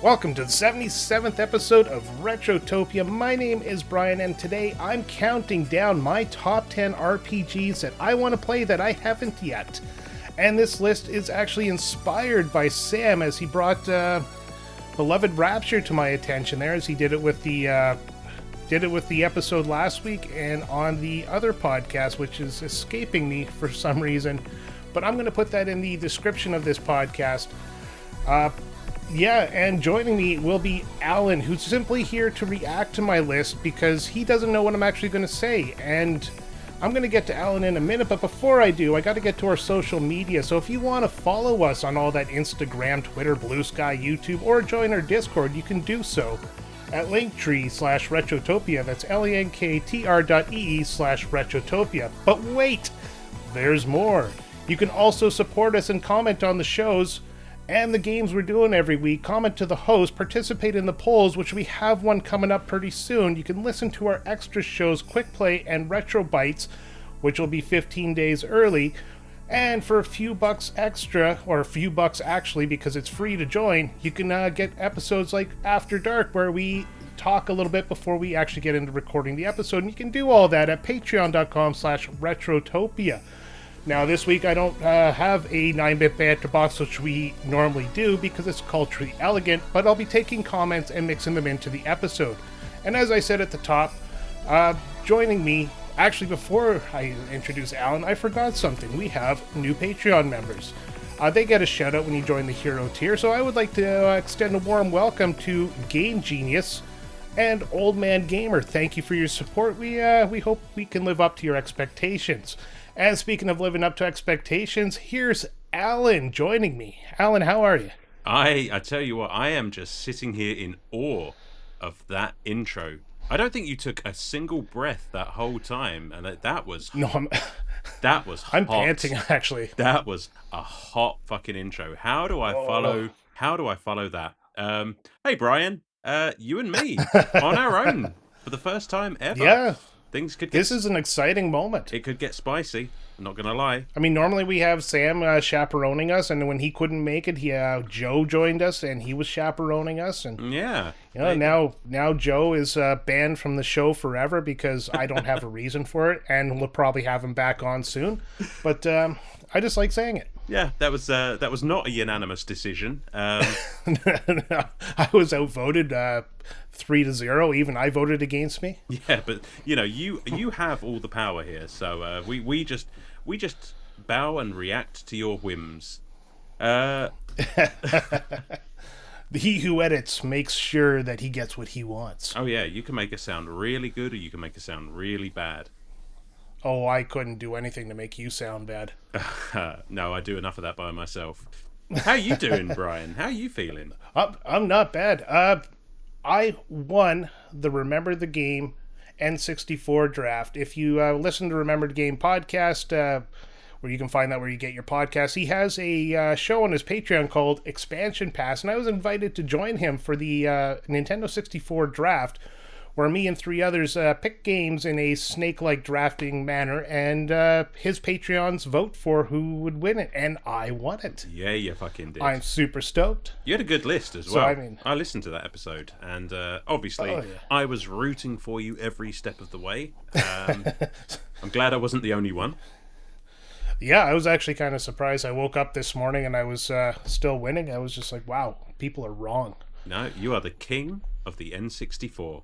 Welcome to the 77th episode of Retrotopia. My name is Brian, and today I'm counting down my top 10 RPGs that I want to play that I haven't yet. And this list is actually inspired by Sam, as he brought Beloved Rapture to my attention there, as he did it with the episode last week and on the other podcast, which is escaping me for some reason. But I'm going to put that in the description of this podcast. And joining me will be Alan, who's simply here to react to my list because he doesn't know what I'm actually going to say. And I'm going to get to Alan in a minute, but before I do, I got to get to our social media. So if you want to follow us on all that Instagram, Twitter, Blue Sky, YouTube, or join our Discord, you can do so at linktree/Retrotopia. That's linktr.ee/Retrotopia. But wait, there's more. You can also support us and comment on the shows and the games we're doing every week. Comment to the host, participate in the polls, which we have one coming up pretty soon. You can listen to our extra shows, Quick Play and Retro Bites, which will be 15 days early. And for a few bucks extra, or a few bucks actually, because it's free to join, you can get episodes like After Dark, where we talk a little bit before we actually get into recording the episode. And you can do all that at patreon.com/Retrotopia. Now, this week I don't have a 9-bit banter box, which we normally do because it's culturally elegant, but I'll be taking comments and mixing them into the episode. And as I said at the top, joining me, actually before I introduce Alan, I forgot something. We have new Patreon members. They get a shout out when you join the Hero tier, so I would like to extend a warm welcome to Game Genius and Old Man Gamer. Thank you for your support. We hope we can live up to your expectations. And speaking of living up to expectations, here's Alan joining me. Alan, how are you? I tell you what, I am just sitting here in awe of that intro. I don't think you took a single breath that whole time, and that was that was hot. I'm panting actually. That was a hot fucking intro. How do I follow that? Hey Brian, you and me on our own for the first time ever. Yeah. This is an exciting moment. It could get spicy. I'm not gonna lie. I mean, normally we have Sam chaperoning us, and when he couldn't make it, Joe joined us, and he was chaperoning us. And yeah, now Joe is banned from the show forever because I don't have a reason for it, and we'll probably have him back on soon. But I just like saying it. Yeah, that was not a unanimous decision. No, I was outvoted 3-0. Even I voted against me. Yeah, but you have all the power here, so we just bow and react to your whims. He who edits makes sure that he gets what he wants. Oh yeah, you can make it sound really good, or you can make it sound really bad. Oh, I couldn't do anything to make you sound bad. No, I do enough of that by myself. How you doing, Brian? How you feeling? I'm not bad. I won the Remember the Game N64 draft. If you listen to Remember the Game podcast, where you can find that where you get your podcasts, he has a show on his Patreon called Expansion Pass, and I was invited to join him for the Nintendo 64 draft, where me and 3 others pick games in a snake-like drafting manner, and his Patreons vote for who would win it, and I won it. Yeah, you fucking did. I'm super stoked. You had a good list as well. I listened to that episode, and obviously I was rooting for you every step of the way. I'm glad I wasn't the only one. Yeah, I was actually kind of surprised. I woke up this morning and I was still winning. I was just like, wow, people are wrong. No, you are the king of the N64.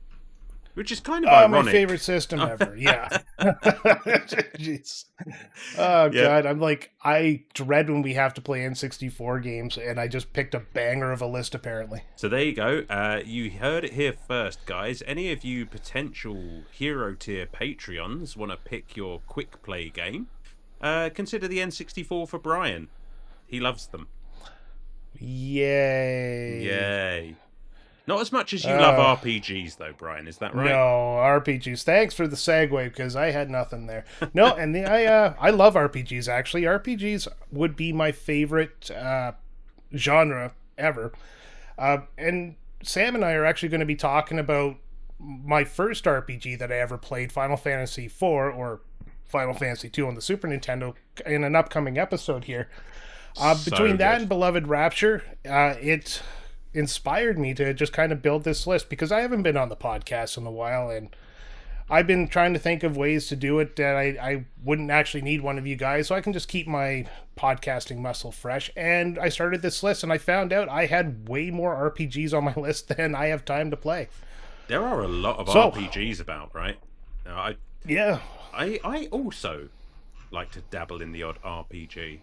Which is kind of ironic. My favorite system ever. Yeah. Jeez. Oh, God. I'm like, I dread when we have to play N64 games, and I just picked a banger of a list, apparently. So there you go. You heard it here first, guys. Any of you potential Hero tier Patreons want to pick your quick play game, consider the N64 for Brian. He loves them. Yay. Yay. Not as much as you love RPGs, though, Brian. Is that right? No, RPGs. Thanks for the segue, because I had nothing there. No, and I love RPGs, actually. RPGs would be my favorite genre ever. And Sam and I are actually going to be talking about my first RPG that I ever played, Final Fantasy IV, or Final Fantasy II on the Super Nintendo, in an upcoming episode here. Between that and Beloved Rapture, it inspired me to just kind of build this list because I haven't been on the podcast in a while, and I've been trying to think of ways to do it that I wouldn't actually need one of you guys, so I can just keep my podcasting muscle fresh. And I started this list, and I found out I had way more RPGs on my list than I have time to play. There are a lot of RPGs about, right? Now, yeah. I also like to dabble in the odd RPG.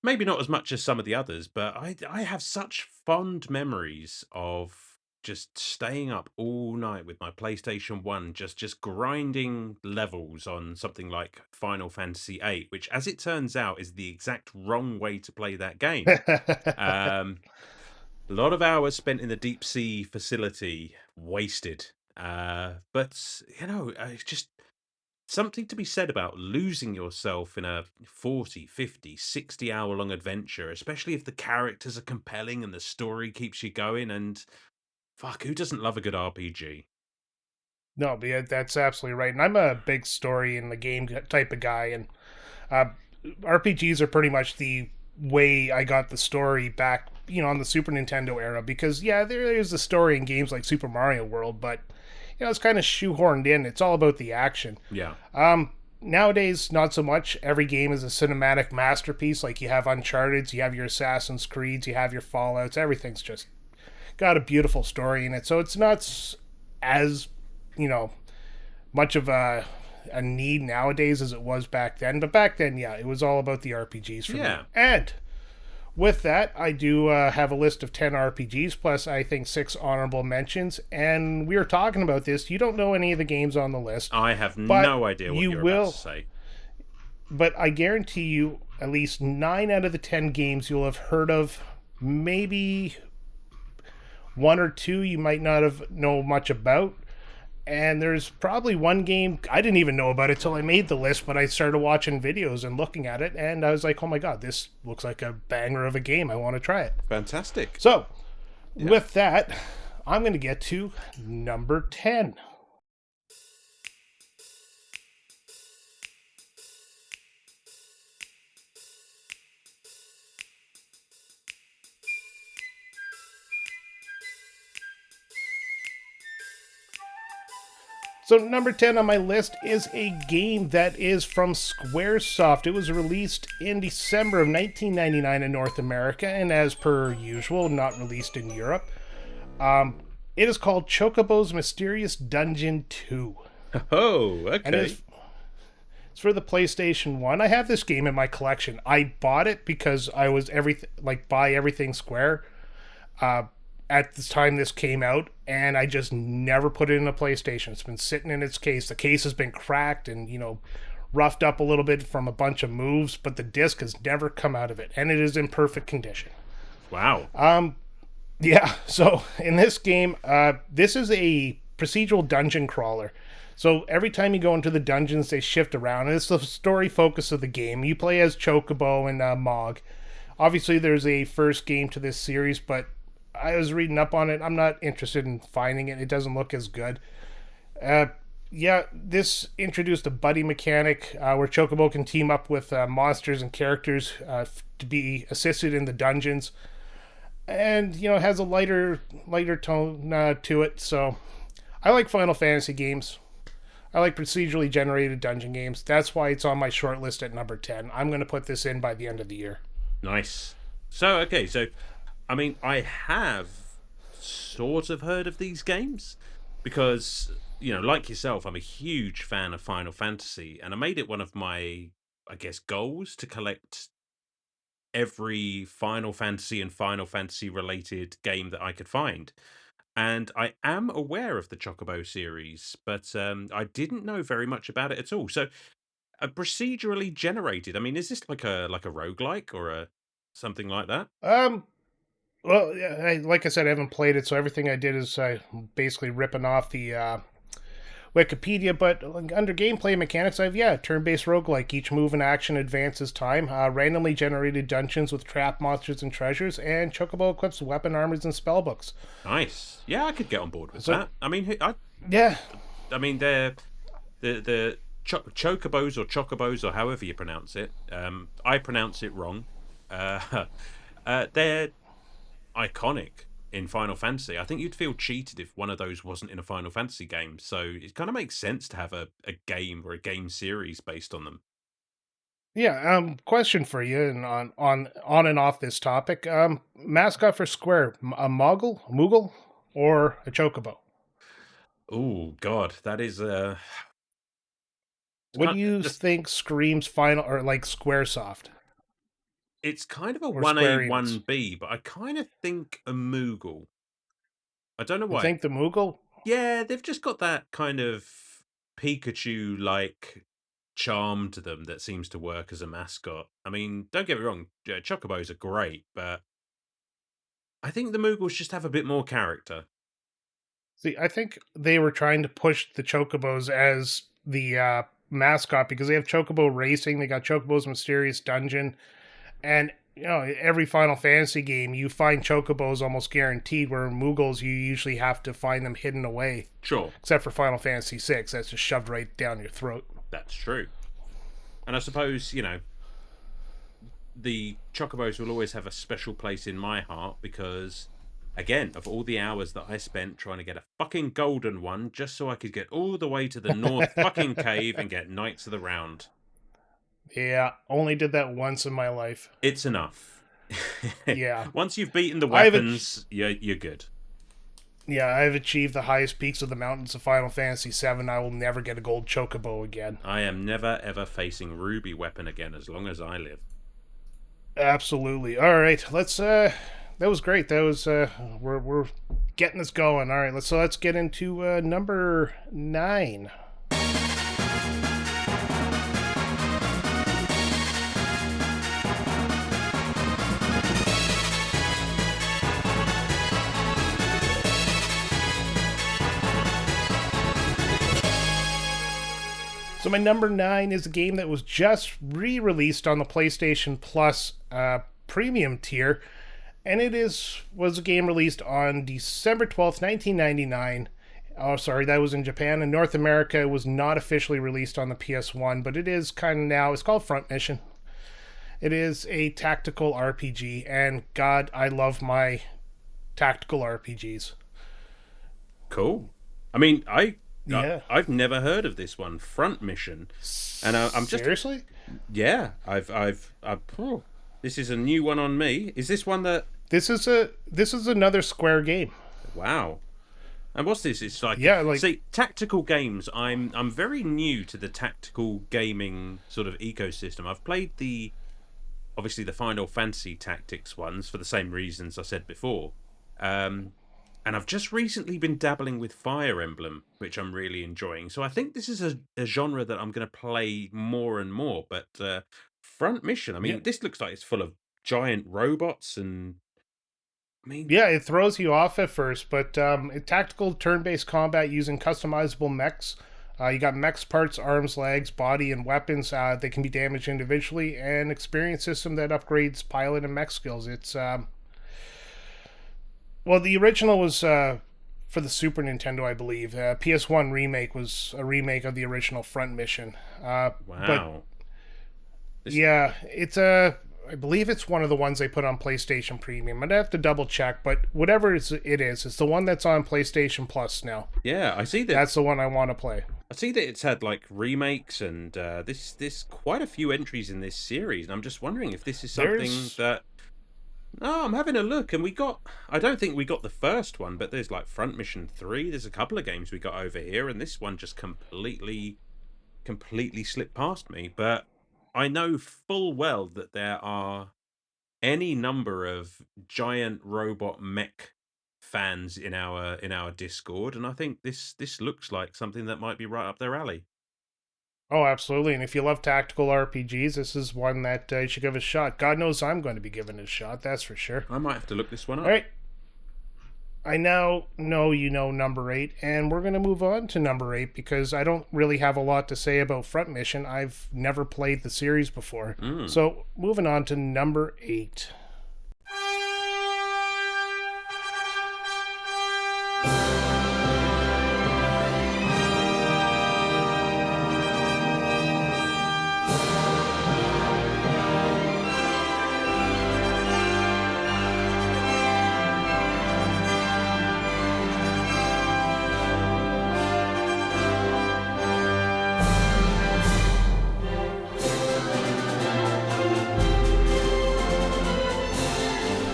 Maybe not as much as some of the others, but I have such fond memories of just staying up all night with my PlayStation 1, just grinding levels on something like Final Fantasy 8, which, as it turns out, is the exact wrong way to play that game. A lot of hours spent in the deep sea facility wasted. But, it's just something to be said about losing yourself in a 40, 50, 60 hour long adventure, especially if the characters are compelling and the story keeps you going. And fuck, who doesn't love a good RPG? No, but yeah, that's absolutely right. And I'm a big story in the game type of guy, and uh, RPGs are pretty much the way I got the story back, on the Super Nintendo era. Because yeah, there is a story in games like Super Mario World, but it's kind of shoehorned in. It's all about the action. Yeah. Nowadays, not so much. Every game is a cinematic masterpiece. Like you have Uncharted, you have your Assassin's Creeds, you have your Fallouts. Everything's just got a beautiful story in it. So it's not as much of a need nowadays as it was back then. But back then, yeah, it was all about the RPGs for me. And with that, I do have a list of 10 RPGs, plus I think 6 honorable mentions. And we were talking about this. You don't know any of the games on the list. I have no idea what you're about to say. But I guarantee you at least 9 out of the 10 games you'll have heard of. Maybe 1 or 2 you might not have know much about. And there's probably one game I didn't even know about it till I made the list, but I started watching videos and looking at it, and I was like, oh my god, this looks like a banger of a game. I want to try it. Fantastic. So, with that, I'm going to get to number 10. So number 10 on my list is a game that is from Squaresoft. It was released in December of 1999 in North America, and as per usual, not released in Europe. It is called Chocobo's Mysterious Dungeon 2. Oh, okay. And it's for the PlayStation 1. I have this game in my collection. I bought it because I was buy everything Square. At the time this came out, and I just never put it in a PlayStation. It's been sitting in its case. The case has been cracked and, roughed up a little bit from a bunch of moves, but the disc has never come out of it, and it is in perfect condition. Wow. Yeah, so in this game, this is a procedural dungeon crawler. So every time you go into the dungeons, they shift around, and it's the story focus of the game. You play as Chocobo and Mog. Obviously, there's a first game to this series, but I was reading up on it. I'm not interested in finding it. It doesn't look as good. This introduced a buddy mechanic where Chocobo can team up with monsters and characters to be assisted in the dungeons. And, it has a lighter tone to it. So I like Final Fantasy games. I like procedurally generated dungeon games. That's why it's on my short list at number 10. I'm going to put this in by the end of the year. Nice. So, I have sort of heard of these games because, like yourself, I'm a huge fan of Final Fantasy, and I made it one of my, goals to collect every Final Fantasy and Final Fantasy related game that I could find. And I am aware of the Chocobo series, but I didn't know very much about it at all. So, procedurally generated. Is this like a roguelike or something like that? Well, like I said, I haven't played it, so everything I did is basically ripping off the Wikipedia. But under gameplay mechanics, turn-based roguelike. Each move and action advances time. Randomly generated dungeons with trap monsters and treasures, and Chocobo equips weapon armors and spellbooks. Nice. Yeah, I could get on board with that. They're the Chocobos or Chocobos or however you pronounce it. I pronounce it wrong. They're iconic in Final Fantasy. I think you'd feel cheated if one of those wasn't in a Final Fantasy game. So it kind of makes sense to have a game or a game series based on them. Yeah, question for you, and on and off this topic. Mascot for Square, a Moogle, or a Chocobo? Oh God, that is What do you think screams Final or like SquareSoft it's kind of a or 1A, Square Enix? 1B, but I kind of think a Moogle. I don't know You why. think the Moogle? Yeah, they've just got that kind of Pikachu like charm to them that seems to work as a mascot. I mean, don't get me wrong, Chocobos are great, but I think the Moogles just have a bit more character. See, I think they were trying to push the Chocobos as the mascot because they have Chocobo Racing, they got Chocobo's Mysterious Dungeon, and every Final Fantasy game you find Chocobos almost guaranteed. Where Moogles, you usually have to find them hidden away. Sure, Except for Final Fantasy VI, that's just shoved right down your throat. that's true. And I suppose, the Chocobos will always have a special place in my heart because, again, of all the hours that I spent trying to get a fucking golden one just so I could get all the way to the North fucking Cave and get Knights of the Round. Yeah, only did that once in my life. It's enough. Yeah. Once you've beaten the weapons, you're good. Yeah, I've achieved the highest peaks of the mountains of Final Fantasy VII. I will never get a gold Chocobo again. I am never ever facing Ruby Weapon again as long as I live. Absolutely. All right, let's. That was great. That was. We're getting this going. All right, let's get into number 9. So my number 9 is a game that was just re-released on the PlayStation Plus premium tier, and was a game released on December 12th, 1999. Oh, sorry, that was in Japan. In North America, it was not officially released on the PS1, but it is kind of now. It's called Front Mission. It is a tactical RPG, and God, I love my tactical RPGs. Cool. I mean, I've never heard of this one, Front Mission, and I'm just seriously. Yeah, this is a new one on me. Is this one that? This is another Square game. Wow. And what's this? It's like, see, tactical games. I'm very new to the tactical gaming sort of ecosystem. I've played obviously the Final Fantasy Tactics ones for the same reasons I said before. And I've just recently been dabbling with Fire Emblem, which I'm really enjoying. So I think this is a genre that I'm going to play more and more. But Front Mission, I mean, this looks like it's full of giant robots and... Yeah, it throws you off at first, but tactical turn-based combat using customizable mechs. You got mechs parts, arms, legs, body, and weapons. They can be damaged individually, and experience system that upgrades pilot and mech skills. It's well, the original was for the Super Nintendo, I believe. PS1 remake was a remake of the original Front Mission. Wow. But, it's I believe it's one of the ones they put on PlayStation Premium. I'd have to double check, but whatever it is, it's the one that's on PlayStation Plus now. Yeah, I see that. That's the one I want to play. I see that it's had like remakes and this quite a few entries in this series, and I'm just wondering if this is something that. No, I'm having a look, and I don't think we got the first one, but there's like Front Mission 3. There's a couple of games we got over here, and this one just completely slipped past me. But I know full well that there are any number of giant robot mech fans in our Discord, and I think this looks like something that might be right up their alley. Oh, absolutely. And if you love tactical RPGs, this is one that you should give a shot. God knows I'm going to be giving it a shot, that's for sure. I might have to look this one up. All right. I now know you know number 8, and we're going to move on to number 8 because I don't really have a lot to say about Front Mission. I've never played the series before. So, moving on to number 8.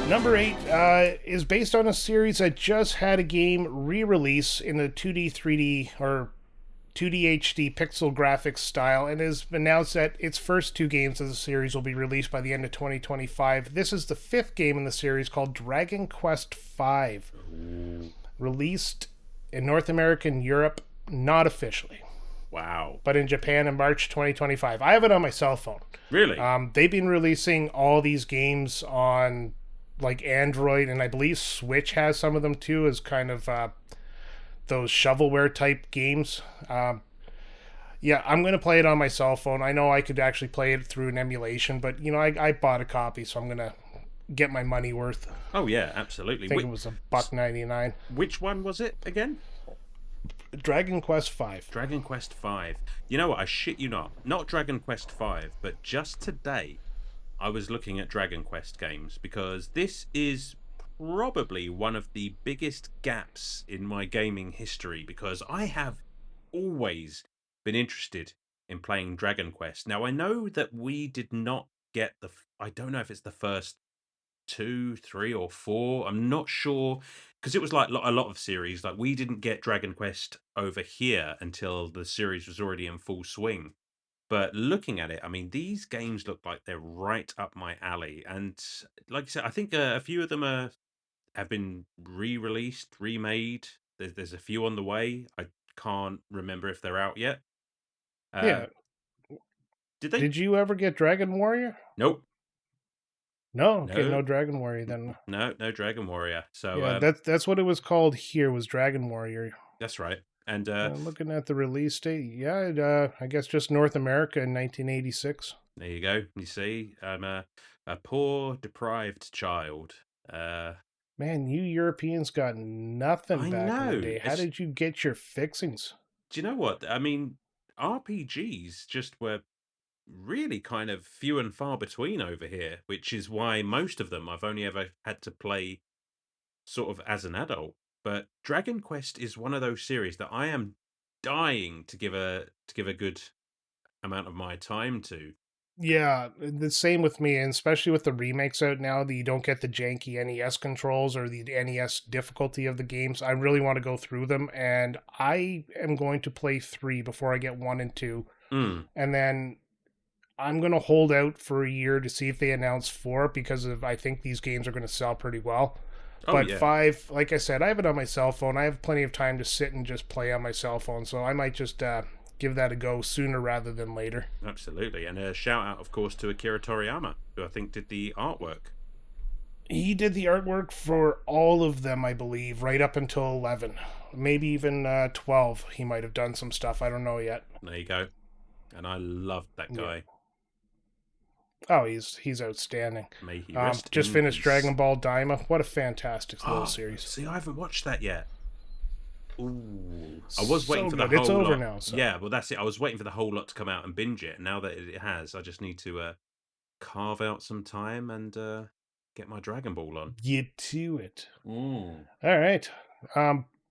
Number 8 is based on a series that just had a game re-release in the 2D, 3D, or 2D HD pixel graphics style, and has announced that its first 2 games of the series will be released by the end of 2025. This is the 5th game in the series, called Dragon Quest V. Released in North America and Europe, not officially. Wow. But in Japan in March 2025. I have it on my cell phone. Really? They've been releasing all these games on like Android, and I believe Switch has some of them too, as kind of those shovelware type games. Yeah, I'm going to play it on my cell phone. I know I could actually play it through an emulation, but you know, I bought a copy, so I'm going to get my money worth. Oh yeah, absolutely. I think it was $1.99. Which one was it again? Dragon Quest V. Dragon Quest V. You know what? I shit you not Dragon Quest V, but just today I was looking at Dragon Quest games, because this is probably one of the biggest gaps in my gaming history, because I have always been interested in playing Dragon Quest. Now, I know that we did not get I don't know if it's the first 2, 3, or 4. I'm not sure, because it was like a lot of series. Like, we didn't get Dragon Quest over here until the series was already in full swing. But looking at it, I mean, these games look like they're right up my alley. And like I said, I think a few of them have been re-released, remade. There's a few on the way. I can't remember if they're out yet. Yeah. Did they? Did you ever get Dragon Warrior? Nope. No? Okay, No. no Dragon Warrior then. No Dragon Warrior. So yeah, that's what it was called here, was Dragon Warrior. that's right. And I'm looking at the release date. Yeah, I guess just North America in 1986. there you go. You see, I'm a poor, deprived child. Man, you Europeans got nothing I back in know. the day. How did you get your fixings? Do you know what? I mean, RPGs just were really kind of few and far between over here, which is why most of them I've only ever had to play sort of as an adult. But Dragon Quest is one of those series that I am dying to give a good amount of my time to. Yeah, the same with me, and especially with the remakes out now that you don't get the janky NES controls or the NES difficulty of the games. I really want to go through them, and I am going to play 3 before I get 1 and 2. And then I'm going to hold out for a year to see if they announce 4, because I think these games are going to sell pretty well. But yeah. 5, like I said, I have it on my cell phone. I have plenty of time to sit and just play on my cell phone, so I might just give that a go sooner rather than later. Absolutely. And a shout out, of course, to Akira Toriyama, who I think did the artwork. He did the artwork for all of them, I believe, right up until 11. Maybe even 12. He might have done some stuff. I don't know yet. There you go. And I loved that guy. Yeah. Oh, he's outstanding. May he rest just in finished peace. Dragon Ball Daima. What a fantastic little series. See, I haven't watched that yet. Ooh. I was waiting So for the good. whole It's over lot. now. So. Yeah, well, that's it. I was waiting for the whole lot to come out and binge it. And now that it has, I just need to carve out some time and get my Dragon Ball on. Get to it. Mm. All right.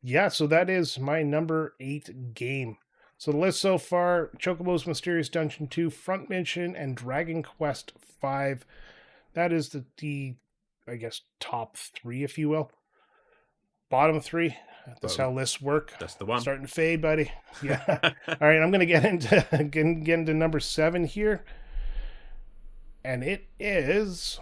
Yeah, so that is my number 8 game. So the list so far: Chocobo's Mysterious Dungeon 2, Front Mission, and Dragon Quest V. That is the I guess, top 3, if you will. Bottom 3. That's how lists work. That's the one. Starting to fade, buddy. Yeah. All right, I'm going to get into number 7 here. And it is...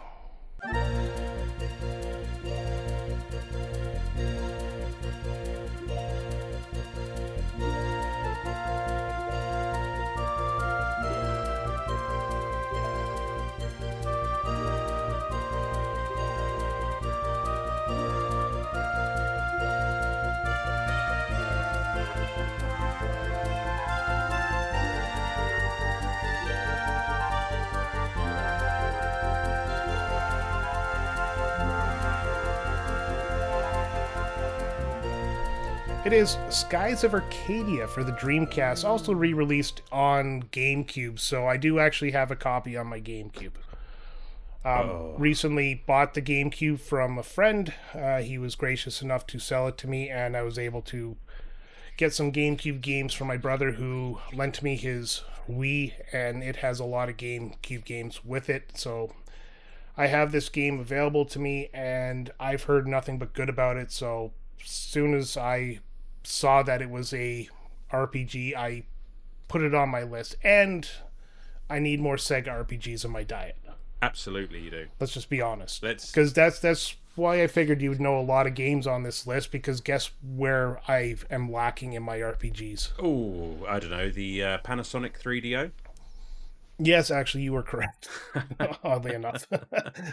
It is Skies of Arcadia for the Dreamcast, also re-released on GameCube, so I do actually have a copy on my GameCube. Recently bought the GameCube from a friend. He was gracious enough to sell it to me, and I was able to get some GameCube games from my brother, who lent me his Wii, and it has a lot of GameCube games with it, so I have this game available to me, and I've heard nothing but good about it. So as soon as I saw that it was a RPG, I put it on my list. And I need more Sega RPGs in my diet. Absolutely, you do. Let's just be honest, Let's. because that's why I figured you would know a lot of games on this list. Because guess where I am lacking in my RPGs? Oh, I don't know, the Panasonic 3DO. Yes, actually, you were correct. Oddly enough,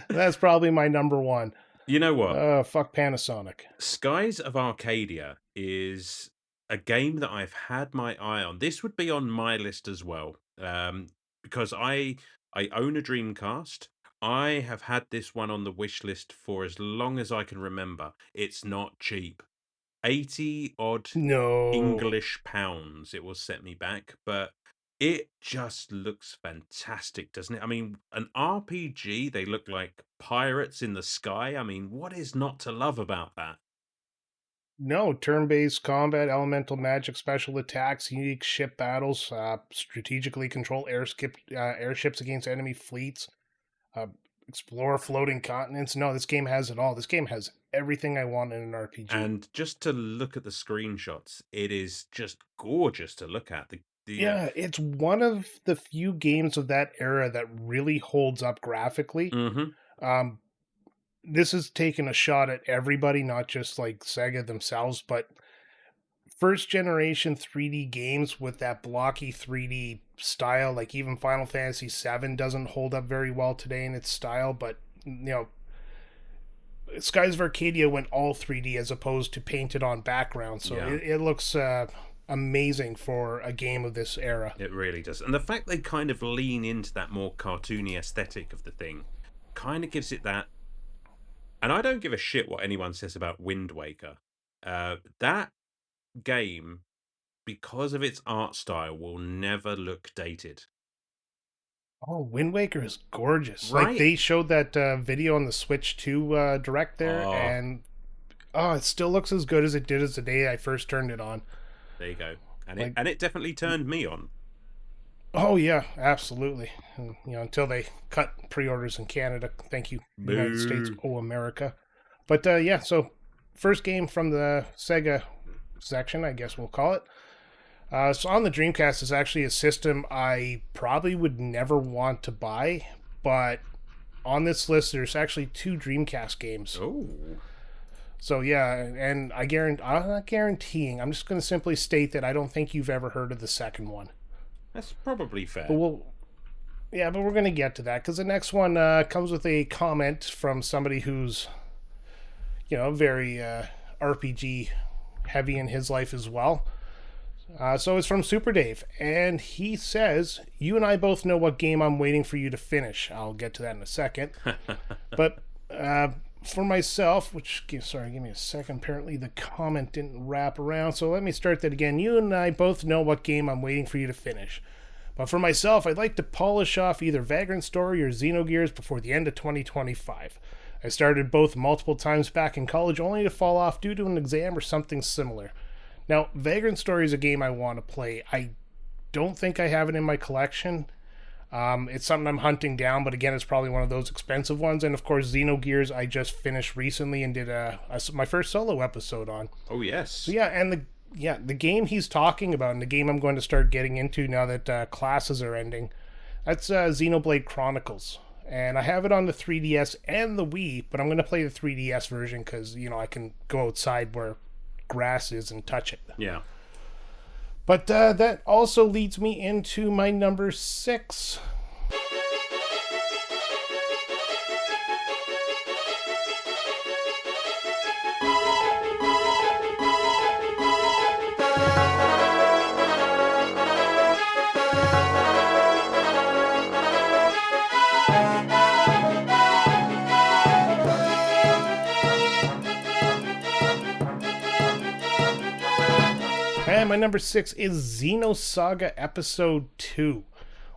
that's probably my number one. You know what? Fuck Panasonic. Skies of Arcadia is a game that I've had my eye on. This would be on my list as well, because I own a Dreamcast. I have had this one on the wish list for as long as I can remember. It's not cheap. 80 odd No, English pounds it will set me back, but it just looks fantastic, doesn't it? I mean, an RPG, they look like pirates in the sky. I mean, what is not to love about that? no, turn-based combat, elemental magic, special attacks, unique ship battles, strategically control airships against enemy fleets, uh, explore floating continents. No, this game has it all. This game has everything I want in an RPG. And just to look at the screenshots, it is just gorgeous to look at. Yeah, it's one of the few games of that era that really holds up graphically. Mhm. Um, this has taken a shot at everybody, not just like Sega themselves, but first generation 3D games with that blocky 3D style. Like even Final Fantasy VII doesn't hold up very well today in its style, but Skies of Arcadia went all 3D as opposed to painted on background, so Yeah. it looks amazing for a game of this era. It really does. And the fact they kind of lean into that more cartoony aesthetic of the thing kind of gives it that. And I don't give a shit what anyone says about Wind Waker. That game, because of its art style, will never look dated. Oh, Wind Waker is gorgeous. Like Right? they showed that video on the Switch 2 direct there, Oh. and it still looks as good as it did as the day I first turned it on. There you go. And Like- it definitely turned me on. Oh yeah, absolutely. And, until they cut pre-orders in Canada. Thank you, United States. Boo. Oh, America. But yeah, so first game from the Sega section, I guess we'll call it. So on the Dreamcast is actually a system I probably would never want to buy, but on this list there's actually 2 Dreamcast games. Oh. So yeah, and I'm not guaranteeing. I'm just going to simply state that I don't think you've ever heard of the second one. That's probably fair. But we're going to get to that because the next one comes with a comment from somebody who's, very RPG heavy in his life as well. So it's from Super Dave, and he says, "You and I both know what game I'm waiting for you to finish." I'll get to that in a second. But for myself, give me a second. Apparently the comment didn't wrap around, so let me start that again. You and I both know what game I'm waiting for you to finish. But for myself, I'd like to polish off either Vagrant Story or Xenogears before the end of 2025. I started both multiple times back in college only to fall off due to an exam or something similar. Now, Vagrant Story is a game I want to play. I don't think I have it in my collection. It's something I'm hunting down, but again, it's probably one of those expensive ones. And of course, Xenogears I just finished recently and did my first solo episode on. Oh, yes. So yeah, and the game he's talking about, and the game I'm going to start getting into now that classes are ending, that's Xenoblade Chronicles. And I have it on the 3DS and the Wii, but I'm going to play the 3DS version because, I can go outside where grass is and touch it. Yeah. But that also leads me into my number 6. And my number 6 is Xenosaga Episode 2,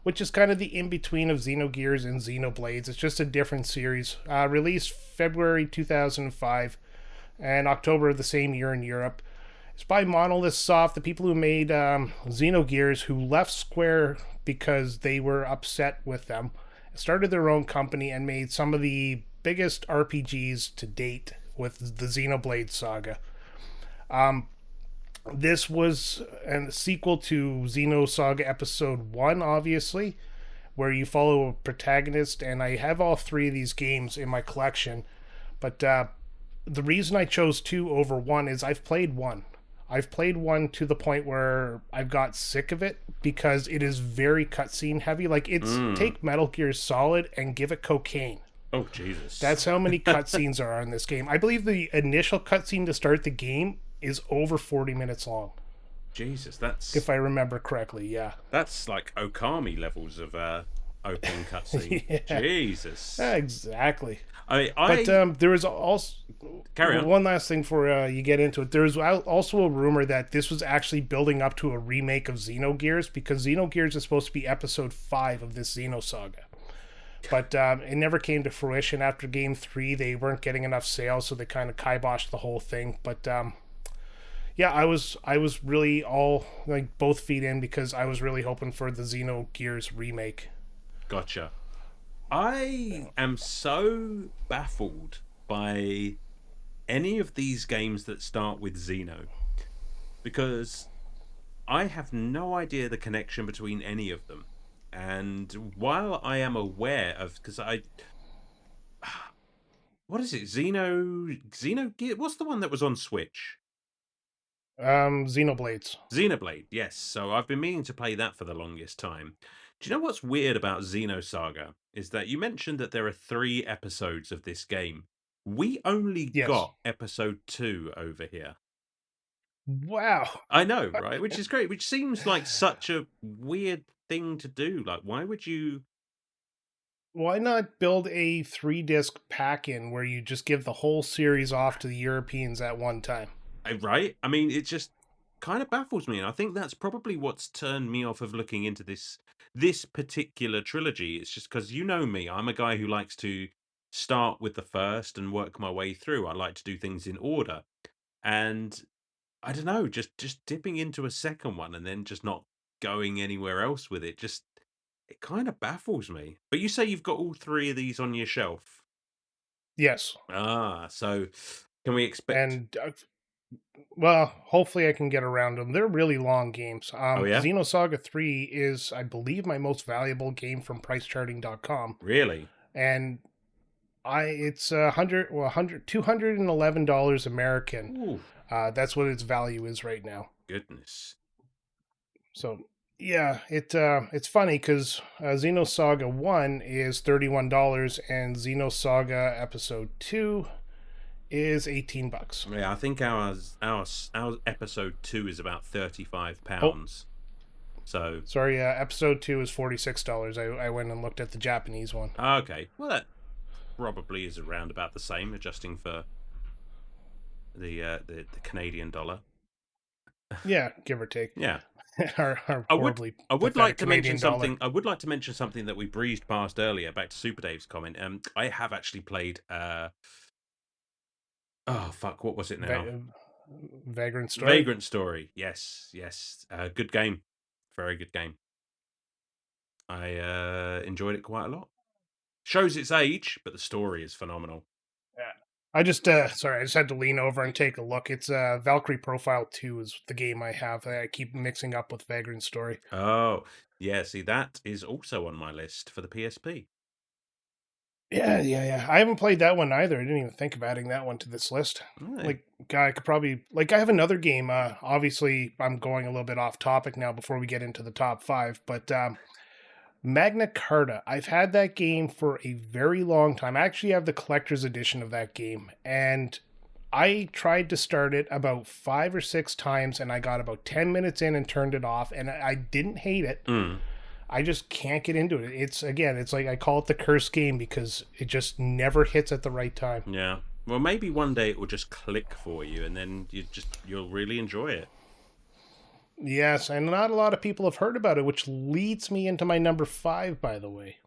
which is kind of the in-between of Xenogears and Xenoblades. It's just a different series. Released February 2005 and October of the same year in Europe. It's by Monolith Soft, the people who made Xenogears, who left Square because they were upset with them started their own company and made some of the biggest RPGs to date with the Xenoblade Saga. This was a sequel to Xenosaga Episode 1, obviously, where you follow a protagonist, and I have all three of these games in my collection. But the reason I chose 2 over 1 is I've played 1. I've played 1 to the point where I've got sick of it because it is very cutscene heavy. Like, it's take Metal Gear Solid and give it cocaine. Oh, Jesus. That's how many cutscenes are in this game. I believe the initial cutscene to start the game is over 40 minutes long. Jesus, that's... If I remember correctly, yeah. That's like Okami levels of opening cutscene. Yeah. Jesus. Exactly. But there was also... Carry on. One last thing before you get into it. There's also a rumor that this was actually building up to a remake of Xenogears, because Xenogears is supposed to be episode 5 of this Xenosaga. But it never came to fruition. After Game 3, they weren't getting enough sales, so they kind of kiboshed the whole thing. But yeah, I was really all like both feet in because I was really hoping for the Xenogears remake. Gotcha. I am so baffled by any of these games that start with Xeno, because I have no idea the connection between any of them. And while I am aware of, because what is it? Xenogear? What's the one that was on Switch? Xenoblades. Xenoblade, yes. So I've been meaning to play that for the longest time. Do you know what's weird about Xenosaga? Is that you mentioned that there are 3 episodes of this game. We only got episode 2 over here. Wow. I know, right? Which is great. Which seems like such a weird thing to do. Like, why would you... Why not build a 3-disc pack-in where you just give the whole series off to the Europeans at one time? Right? I mean, it just kind of baffles me. And I think that's probably what's turned me off of looking into this particular trilogy. It's just because, you know me, I'm a guy who likes to start with the first and work my way through. I like to do things in order. And I don't know, just dipping into a second one and then just not going anywhere else with it, it kind of baffles me. But you say you've got all 3 of these on your shelf. Yes. So can we expect... And well, hopefully I can get around them. They're really long games. Oh, yeah? Xenosaga 3 is, I believe, my most valuable game from pricecharting.com. Really? And it's $211 American. That's what its value is right now. Goodness. So yeah, it's funny because Xenosaga 1 is $31 and Xenosaga Episode 2 is $18. Yeah, I think our Episode 2 is about £35. Oh. So sorry, Episode 2 is $46. I went and looked at the Japanese one. Okay, well that probably is around about the same, adjusting for the Canadian dollar. Yeah, give or take. Yeah. I would like to mention something. I would like to mention something that we breezed past earlier. Back to Super Dave's comment. I have actually played. Oh fuck! What was it now? Vagrant Story. Vagrant Story. Yes. Good game. Very good game. I enjoyed it quite a lot. Shows its age, but the story is phenomenal. Yeah. I just had to lean over and take a look. It's Valkyrie Profile 2 is the game I have. I keep mixing up with Vagrant Story. Oh, yeah. See, that is also on my list for the PSP. Yeah. I haven't played that one either. I didn't even think of adding that one to this list. Really? I could probably... I have another game. Obviously, I'm going a little bit off topic now before we get into the top 5, but... Magna Carta. I've had that game for a very long time. I actually have the collector's edition of that game, and I tried to start it about 5 or 6 times, and I got about 10 minutes in and turned it off, and I didn't hate it. I just can't get into it. It's like I call it the cursed game because it just never hits at the right time. Yeah. Well, maybe one day it will just click for you, and then you'll really enjoy it. Yes, and not a lot of people have heard about it, which leads me into my number 5, by the way.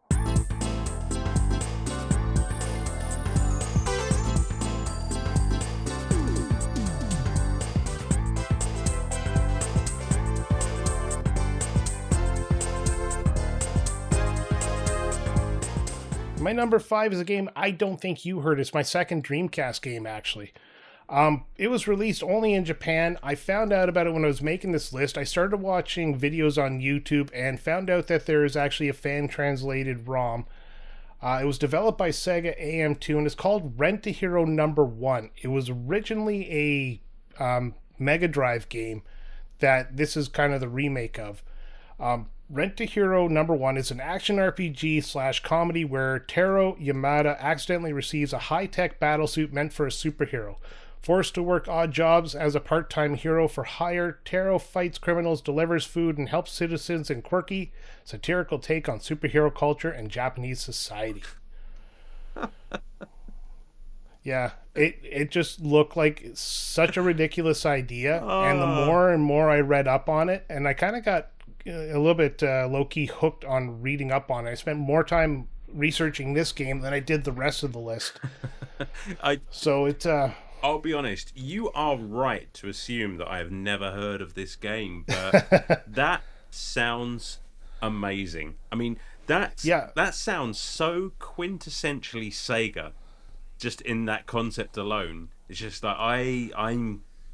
My number 5 is a game I don't think you heard. It's my second Dreamcast game, actually. It was released only in Japan. I found out about it when I was making this list. I started watching videos on YouTube and found out that there is actually a fan-translated ROM. It was developed by Sega AM2 and it's called Rent-A-Hero Number 1. It was originally a Mega Drive game that this is kind of the remake of. Rent-A-Hero Number 1 is an action RPG / comedy where Taro Yamada accidentally receives a high-tech battlesuit meant for a superhero. Forced to work odd jobs as a part-time hero for hire, Taro fights criminals, delivers food, and helps citizens in quirky, satirical take on superhero culture and Japanese society. Yeah, it just looked like such a ridiculous idea, and the more and more I read up on it, and I kind of got a little bit low-key hooked on reading up on it. I spent more time researching this game than I did the rest of the list. So it's... I'll be honest, you are right to assume that I have never heard of this game, but that sounds amazing. I mean, that sounds so quintessentially Sega, just in that concept alone. It's just like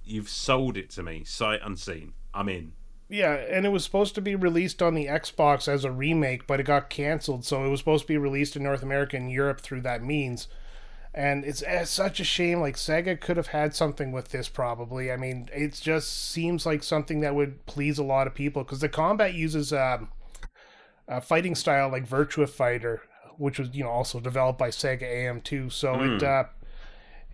you've sold it to me, sight unseen. I'm in. Yeah, and it was supposed to be released on the Xbox as a remake, but it got canceled, so it was supposed to be released in North America and Europe through that means. And it's such a shame. Like, Sega could have had something with this, probably. I mean, it just seems like something that would please a lot of people, because the combat uses a fighting style like Virtua Fighter, which was, also developed by Sega AM2. So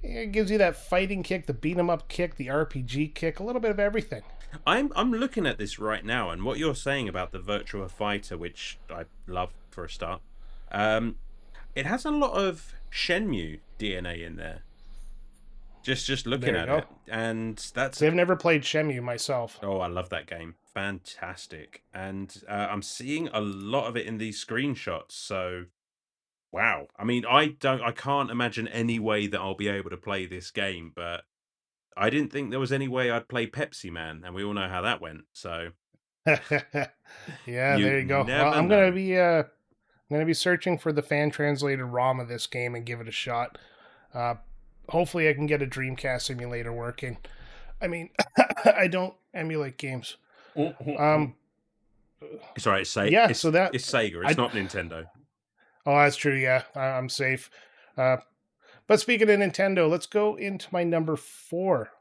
it gives you that fighting kick, the beat 'em up kick, the RPG kick, a little bit of everything. I'm looking at this right now, and what you're saying about the Virtua Fighter, which I love for a start, it has a lot of Shenmue DNA in there. Just looking at it, and that's... I've never played Shenmue myself. Oh, I love that game. Fantastic. And I'm seeing a lot of it in these screenshots, so wow. I mean, I can't imagine any way that I'll be able to play this game, but I didn't think there was any way I'd play Pepsi Man, and we all know how that went, so... Yeah, there you go. Well, I'm going to be searching for the fan-translated ROM of this game and give it a shot. Hopefully I can get a Dreamcast emulator working. I mean, I don't emulate games. It's all right, it's Sega. Yeah, it's Sega, it's not Nintendo. Oh, that's true, yeah. I'm safe. But speaking of Nintendo, let's go into my number 4.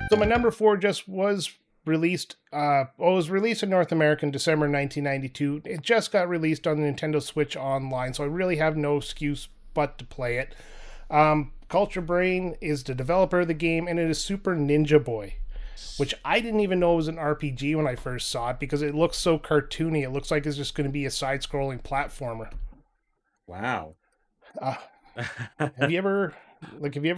So my number 4 just was released. It was released in North America in December 1992. It just got released on the Nintendo Switch Online, so I really have no excuse but to play it. Culture Brain is the developer of the game, and it is Super Ninja Boy, which I didn't even know was an RPG when I first saw it because it looks so cartoony. It looks like it's just going to be a side-scrolling platformer. Wow. Have you ever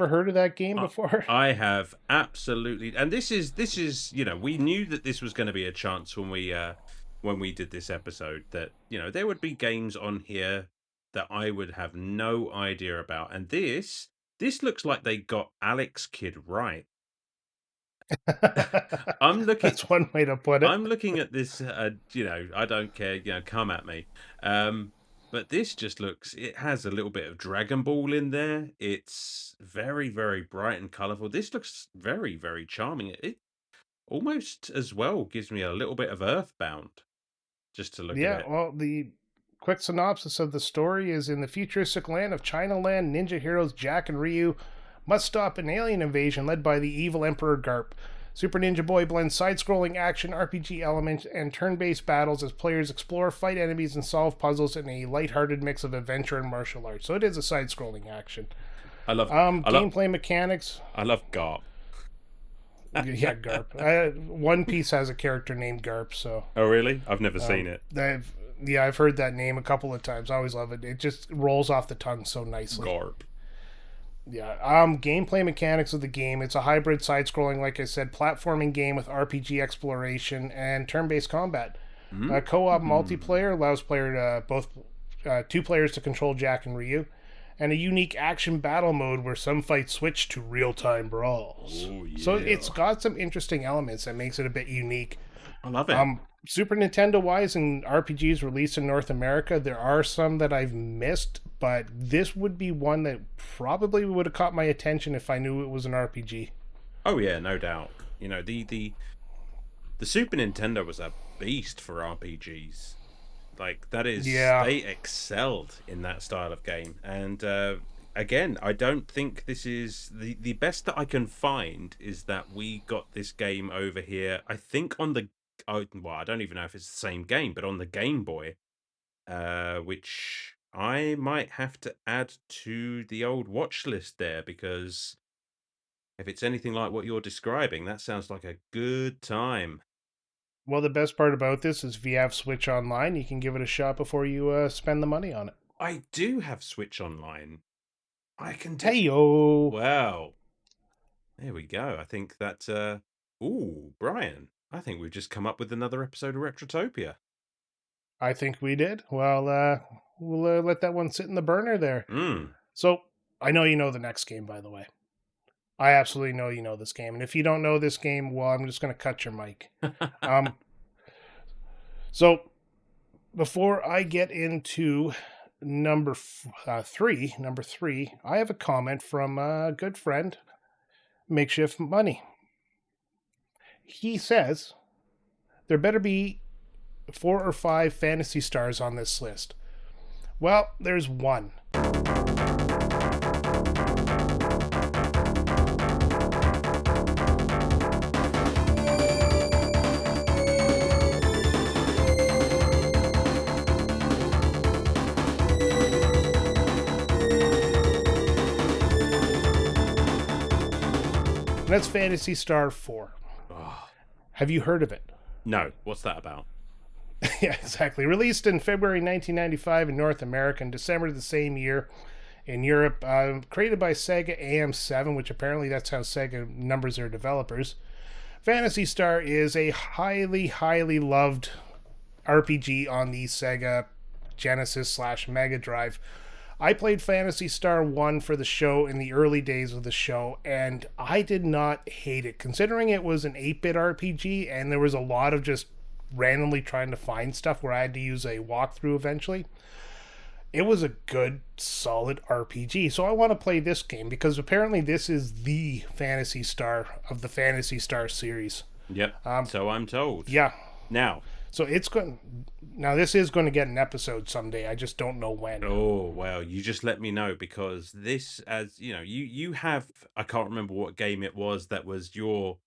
heard of that game before? I have, absolutely. And this is we knew that this was going to be a chance when we did this episode, that there would be games on here that I would have no idea about, and this looks like they got Alex Kidd right. That's one way to put it. I'm looking at this, I don't care, come at me. But this just looks, it has a little bit of Dragon Ball in there. It's very, very bright and colourful. This looks very, very charming. It almost as well gives me a little bit of Earthbound, just to look at it. Yeah, well, the quick synopsis of the story is: in the futuristic land of Chinaland, ninja heroes Jack and Ryu must stop an alien invasion led by the evil Emperor Garp. Super Ninja Boy blends side-scrolling action, RPG elements, and turn-based battles as players explore, fight enemies, and solve puzzles in a light-hearted mix of adventure and martial arts. So it is a side-scrolling action. Gameplay mechanics. I love Garp. Yeah, Garp. One Piece has a character named Garp, so... Oh, really? I've never seen it. I've heard that name a couple of times. I always love it. It just rolls off the tongue so nicely. Garp. Yeah. Gameplay mechanics of the game. It's a hybrid side-scrolling, like I said, platforming game with RPG exploration and turn-based combat. Co-op multiplayer allows two players to control Jack and Ryu. and a unique action battle mode where some fights switch to real-time brawls. Oh So it's yeah. got some interesting elements that makes it a bit unique. I love it. Super Nintendo wise and RPGs released in North America, there are some that I've missed, but this would be one that probably would have caught my attention if I knew it was an RPG. Oh yeah, no doubt. You know, the Super Nintendo was a beast for RPGs. Like that is, Yeah. they excelled in that style of game. And again, I don't think this is the best that I can find is that we got this game over here. I think on the well, I don't even know if it's the same game, but on the Game Boy, which I might have to add to the old watch list there because if it's anything like what you're describing, that sounds like a good time. Well, the best part about this is if you have Switch Online, you can give it a shot before you spend the money on it. I do have Switch Online. I can do. Hey yo! Well, there we go. I think that. Ooh, Brian. I think we've just come up with another episode of Retrotopia. I think we did. Well, we'll let that one sit in the burner there. Hmm. So, I know you know the next game, by the way. I absolutely know you know this game. And if you don't know this game, well, I'm just going to cut your mic. Um, so, before I get into number three, I have a comment from a good friend, Makeshift Money. He says there better be 4 or 5 Fantasy Stars on this list. Well, there's one. And that's Fantasy Star 4. Oh, Have you heard of it? no, what's that about? Yeah, exactly. Released in February 1995 in North America and December the same year in Europe. Created by Sega AM7, which apparently that's how Sega numbers their developers. Fantasy Star is a highly, highly loved RPG on the Sega Genesis slash Mega Drive. I played Fantasy Star 1 for the show in the early days of the show, and I did not hate it, considering it was an 8-bit RPG, and there was a lot of just randomly trying to find stuff where I had to use a walkthrough eventually. It was a good, solid RPG. So I want to play this game because apparently this is the Fantasy Star of the Fantasy Star series. Yep. So I'm told. Yeah. Now. So it's going. Now this is going to get an episode someday. I just don't know when. Oh well, you just let me know because this, as you know, you have. I can't remember what game it was that was your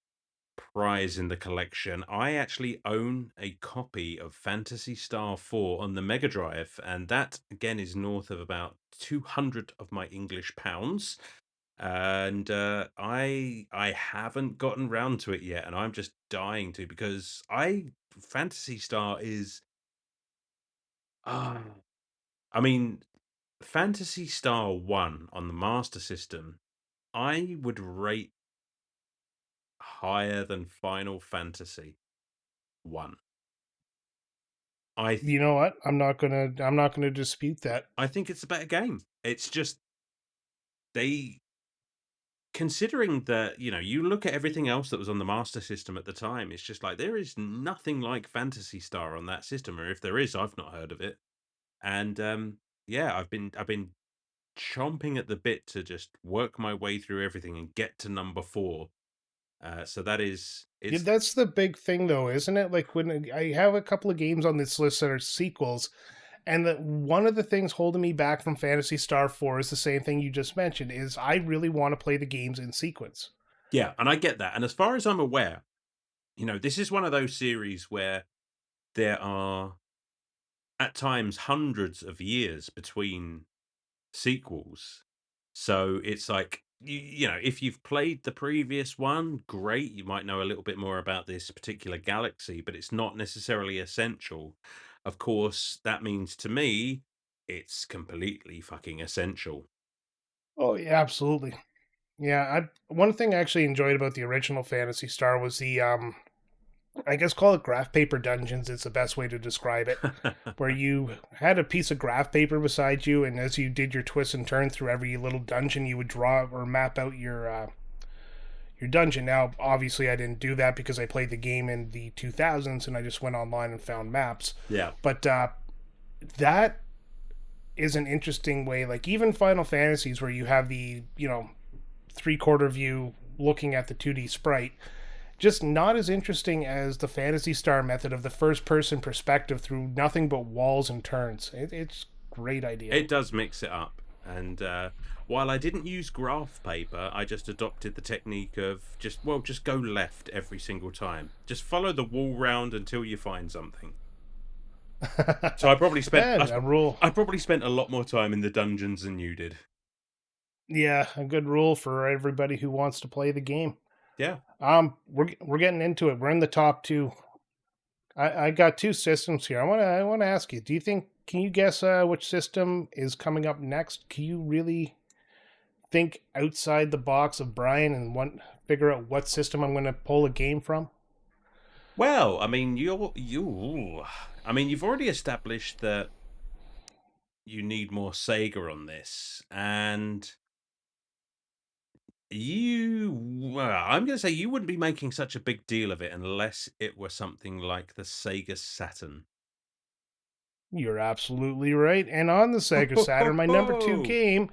prize in the collection. I actually own a copy of Fantasy Star 4 on the Mega Drive, and that again is north of about 200 of my English pounds. And I haven't gotten round to it yet, and I'm just dying to because I Fantasy Star is ah I mean Fantasy Star 1 on the Master System, I would rate higher than Final Fantasy 1. I th- You know what? I'm not gonna dispute that. I think it's a better game. It's just they considering that, you look at everything else that was on the Master System at the time, it's just like there is nothing like Fantasy Star on that system, or if there is, I've not heard of it. And yeah, I've been chomping at the bit to just work my way through everything and get to number 4. So that is Yeah, it's that's the big thing, though, isn't it? Like when I have a couple of games on this list that are sequels, and one of the things holding me back from Fantasy Star 4 is the same thing you just mentioned, is I really want to play the games in sequence. yeah, and I get that. And as far as I'm aware, this is one of those series where there are at times hundreds of years between sequels. So it's like if you've played the previous one, great, you might know a little bit more about this particular galaxy, but it's not necessarily essential. Of course, that means to me it's completely fucking essential. Oh, yeah, absolutely. Yeah, one thing I actually enjoyed about the original Fantasy Star was the I guess call it graph paper dungeons is the best way to describe it, where you had a piece of graph paper beside you, and as you did your twists and turns through every little dungeon, you would draw or map out your dungeon. Now, obviously, I didn't do that because I played the game in the 2000s, and I just went online and found maps. Yeah. But that is an interesting way. Like even Final Fantasies, where you have the 3/4 view looking at the 2D sprite, just not as interesting as the Phantasy Star method of the first person perspective through nothing but walls and turns. It's a great idea. It does mix it up. And while I didn't use graph paper, I just adopted the technique of just go left every single time. Just follow the wall round until you find something. So I probably spent A rule. I probably spent a lot more time in the dungeons than you did. Yeah, a good rule for everybody who wants to play the game. Yeah. We're getting into it. We're in the top two. I got two systems here. I want to ask you. Do you think? Can you guess which system is coming up next? Can you really think outside the box of Brian and figure out what system I'm going to pull a game from? Well, I mean, I mean, you've already established that you need more Sega on this, and I'm going to say you wouldn't be making such a big deal of it unless it were something like the Sega Saturn. You're absolutely right. And on the Sega Saturn, my number two game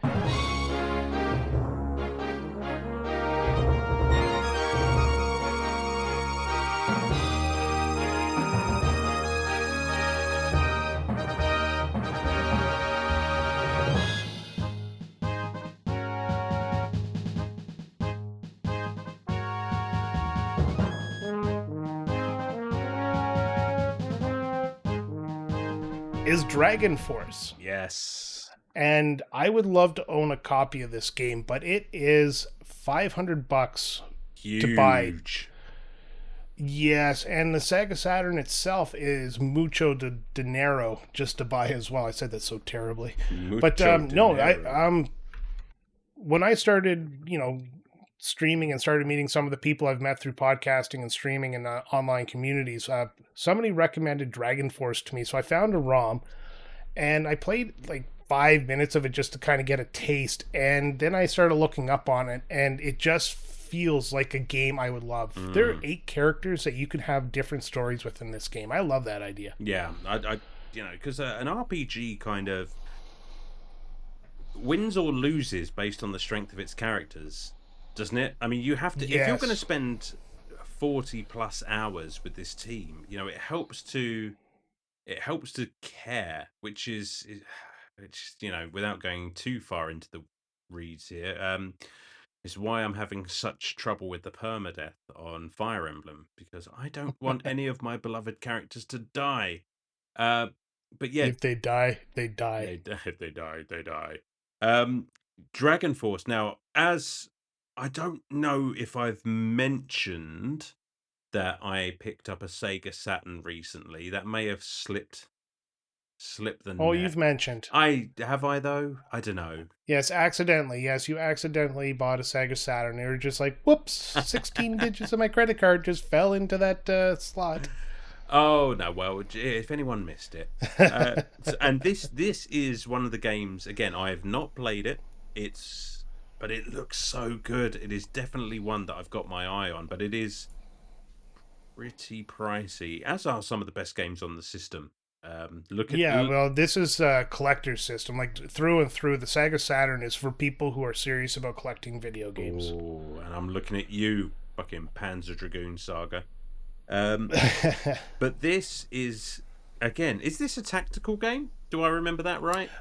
is Dragon Force. Yes. And I would love to own a copy of this game, but it is $500 Huge. to buy. Yes, and the Sega Saturn itself is mucho de dinero just to buy as well. I said that so terribly. But no, when I started, streaming and started meeting some of the people I've met through podcasting and streaming and online communities, somebody recommended Dragon Force to me. So I found a ROM and I played like 5 minutes of it just to kind of get a taste. And then I started looking up on it and it just feels like a game I would love. There are 8 characters that you can have different stories with in this game. I love that idea. Yeah, I because an RPG kind of wins or loses based on the strength of its characters, doesn't it? I mean, you have to, if you're going to spend 40 plus hours with this team, it helps to care, which without going too far into the reads here, is why I'm having such trouble with the permadeath on Fire Emblem, because I don't want any of my beloved characters to die. But yeah, if they die, they die. If they die, they die. Dragon Force. Now, as I don't know if I've mentioned that I picked up a Sega Saturn recently. That may have slipped the Oh, net. you've mentioned. I though? I don't know. Yes, accidentally. Yes, you accidentally bought a Sega Saturn. You were just like, whoops, 16 digits of my credit card just fell into that slot. Oh no! Well, if anyone missed it, and this is one of the games. Again, I have not played it. But it looks so good. It is definitely one that I've got my eye on. But it is pretty pricey, as are some of the best games on the system. Well, this is a collector's system, like through and through. The Sega Saturn is for people who are serious about collecting video games. Oh, and I'm looking at you, fucking Panzer Dragoon Saga. But this is, again, is this a tactical game? Do I remember that right?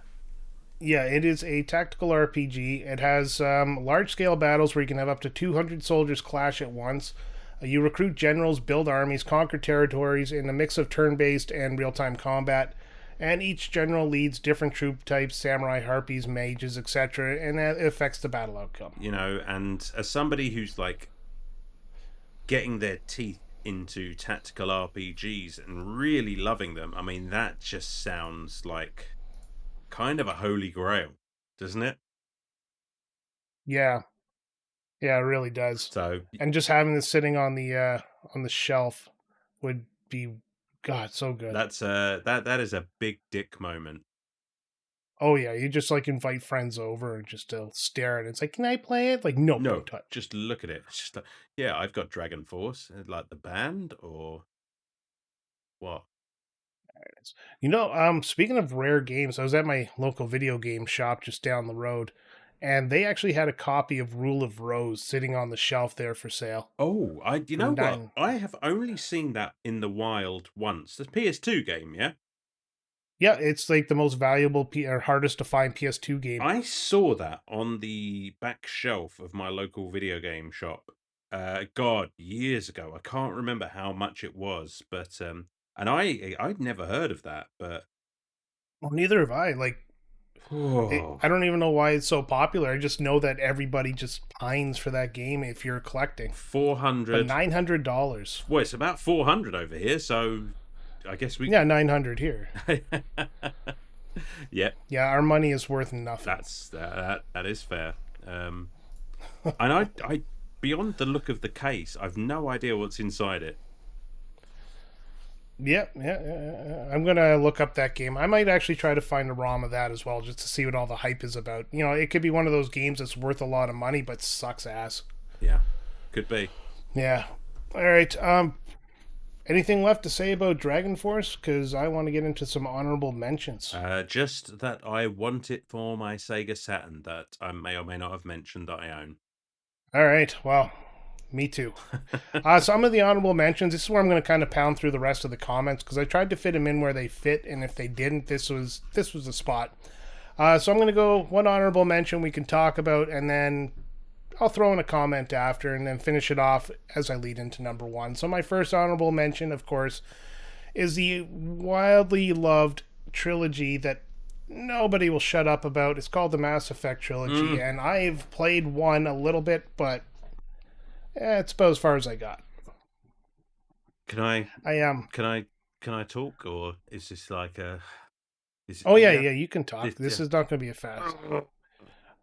Yeah, it is a tactical RPG. It has large-scale battles where you can have up to 200 soldiers clash at once. You recruit generals, build armies, conquer territories in a mix of turn-based and real-time combat. And each general leads different troop types, samurai, harpies, mages, etc. And that affects the battle outcome. And as somebody who's like getting their teeth into tactical RPGs and really loving them, I mean, that just sounds like kind of a holy grail, doesn't it? Yeah, it really does. So, and just having this sitting on the shelf would be, God, so good. That's that is a big dick moment. Oh yeah, you just like invite friends over and just stare at it. It's like, can I play it? Like, no, No, don't touch. just look at it. It's just like, yeah, I've got Dragon Force, like the band or what? Speaking of rare games, I was at my local video game shop just down the road, and they actually had a copy of Rule of Rose sitting on the shelf there for sale Oh, you for know what? nine. I have only seen that in the wild once. The PS2 game, yeah. Yeah, it's like the most valuable or hardest to find PS2 game. I saw that on the back shelf of my local video game shop. God, years ago. I can't remember how much it was, but and I'd never heard of that, but Well, neither have I. Like, oh, I don't even know why it's so popular. I just know that everybody just pines for that game if you're collecting. But 400. $900. Well, it's about 400 over here, so I guess we. Yeah, 900 here. Yep, Yeah, our money is worth nothing. that is fair. And I beyond the look of the case, I've no idea what's inside it. Yeah. I'm gonna look up that game. I might actually try to find a ROM of that as well, just to see what all the hype is about. It could be one of those games that's worth a lot of money but sucks ass. Yeah, could be. Yeah. All right. Anything left to say about Dragon Force? Because I want to get into some honorable mentions. Just that I want it for my Sega Saturn that I may or may not have mentioned that I own. All right. Well, me too. Some of the honorable mentions. This is where I'm going to kind of pound through the rest of the comments because I tried to fit them in where they fit, and if they didn't, this was the spot. So I'm going to go one honorable mention we can talk about, and then I'll throw in a comment after, and then finish it off as I lead into number one. So my first honorable mention, of course, is the wildly loved trilogy that nobody will shut up about. It's called the Mass Effect trilogy, and I've played one a little bit, but it's about as far as I got. Can I I am. can I talk, or is this like a? Is Oh yeah, you can talk. This yeah. is not going to be a fast.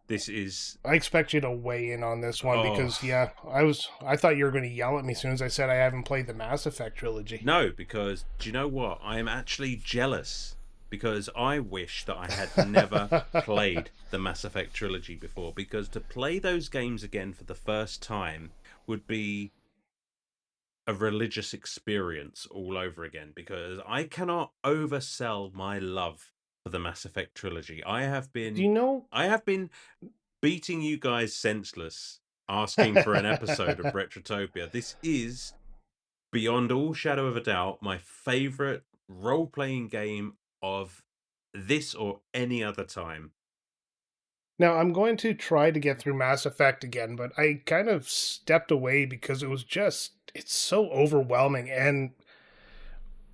This is. I expect you to weigh in on this one Oh because I thought you were going to yell at me as soon as I said I haven't played the Mass Effect trilogy. no, because do you know what? I am actually jealous because I wish that I had never played the Mass Effect trilogy before. Because to play those games again for the first time would be a religious experience all over again. Because I cannot oversell my love for the Mass Effect trilogy. Do you know? I have been beating you guys senseless, asking for an episode of Retrotopia. This is, beyond all shadow of a doubt, my favorite role playing game of this or any other time. Now, I'm going to try to get through Mass Effect again, but I kind of stepped away because it's so overwhelming. And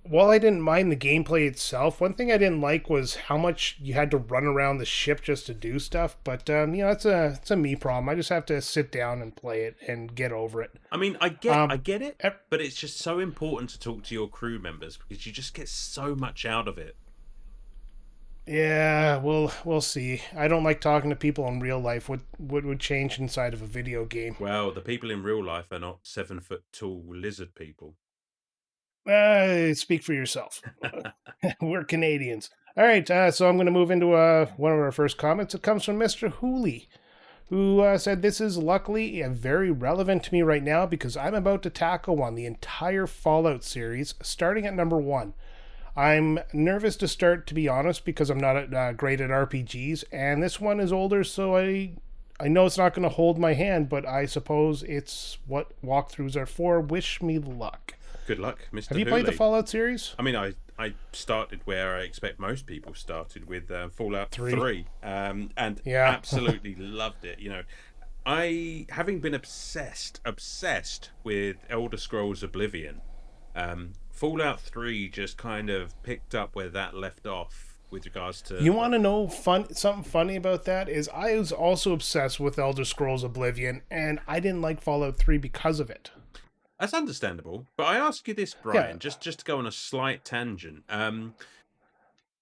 while I didn't mind the gameplay itself, one thing I didn't like was how much you had to run around the ship just to do stuff. But, it's a me problem. I just have to sit down and play it and get over it. I mean, I get it, ev- but it's just so important to talk to your crew members because you just get so much out of it. Yeah, we'll see. I don't like talking to people in real life. What would change inside of a video game? Well, the people in real life are not 7 foot tall lizard people. Speak for yourself. We're Canadians. All right, so I'm going to move into one of our first comments. It comes from Mr. Hooley, who said, "This is luckily very relevant to me right now because I'm about to tackle the entire Fallout series, starting at number one. I'm nervous to start, to be honest, because I'm not great at RPGs, and this one is older, so I know it's not going to hold my hand, but I suppose it's what walkthroughs are for. Wish me luck." Good luck, Mr. Have you played the Fallout series? I mean, I started where I expect most people started with Fallout 3, and Yeah. absolutely loved it. I, having been obsessed with Elder Scrolls Oblivion, Fallout 3 just kind of picked up where that left off with regards to. You want to know something funny about that is I was also obsessed with Elder Scrolls Oblivion, and I didn't like Fallout 3 because of it. That's understandable, but I ask you this, Brian, just to go on a slight tangent.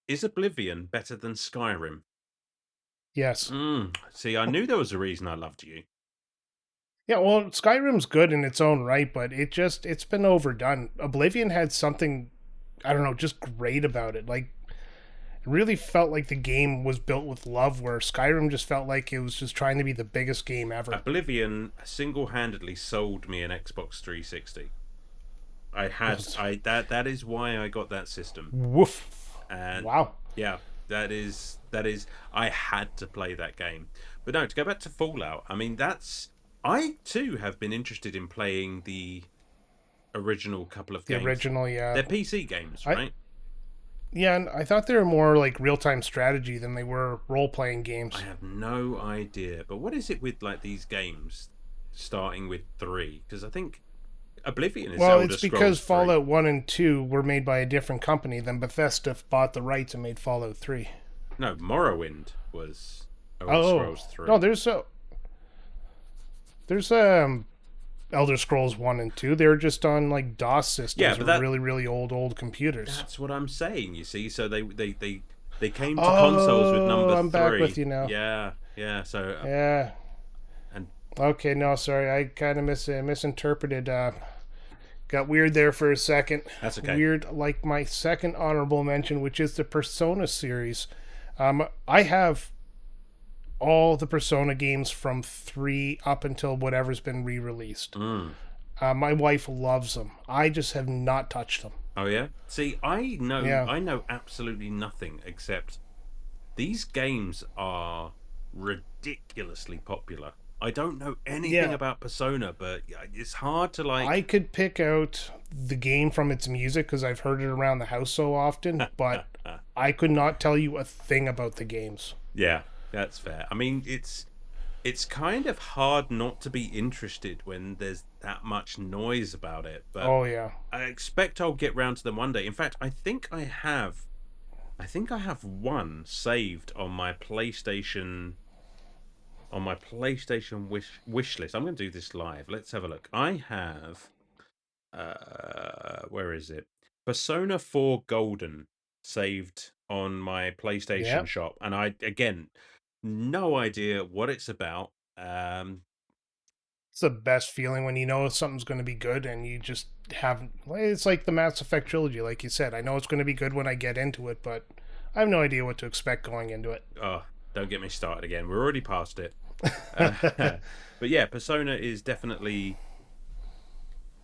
Is Oblivion better than Skyrim? Yes. See, I knew there was a reason I loved you. Yeah, well, Skyrim's good in its own right, but it's been overdone. Oblivion had something, I don't know, just great about it. Like, it really felt like the game was built with love, where Skyrim just felt like it was just trying to be the biggest game ever. Oblivion single-handedly sold me an Xbox 360. That is why I got that system. Woof. And Wow. yeah, that is I had to play that game. But no, to go back to Fallout, I mean I too have been interested in playing the original couple of The games. original, yeah. They're PC games, I right? Yeah, and I thought they were more like real-time strategy than they were role-playing I games. have no idea. But what is it with like these games starting with 3? Because I think Oblivion is Well, Elder it's because Scrolls 3. Fallout 1 and 2 were made by a different company, then Bethesda bought the rights and made Fallout 3. No, Morrowind was Elder Oh. Scrolls No, 3. there's Elder Scrolls 1 and 2. They were just on like DOS Yeah, systems but or really really old computers. that's what I'm saying, you see. So they came to consoles with Oh, number I'm back 3. with you now. Yeah, yeah. So Yeah. and Okay, no, sorry. I kind of misinterpreted. Got weird there for a second. that's okay. Weird, like my second honorable mention, which is the Persona series. I have all the Persona games from 3 up until whatever's been re-released. Mm. My wife loves them. I just have not touched them. Oh yeah. See, Yeah. I know absolutely nothing except these games are ridiculously popular. I don't know anything Yeah. about Persona, but it's hard to like. I could pick out the game from its music because I've heard it around the house so often, but I could not tell you a thing about the games. Yeah, that's fair. I mean, it's kind of hard not to be interested when there's that much noise about it, but Oh yeah. I expect I'll get round to them one day. In fact, I think I have one saved on my PlayStation wish list. I'm going to do this live. Let's have a look. I have where is it? Persona 4 Golden saved on my Yeah. PlayStation shop, and I again no idea what it's about. It's the best feeling when you know something's going to be good and you just haven't. It's like the Mass Effect trilogy, like you said. I know it's going to be good when I get into it, but I have no idea what to expect going into it. Oh, don't get me started again. We're already past it. But yeah, Persona is definitely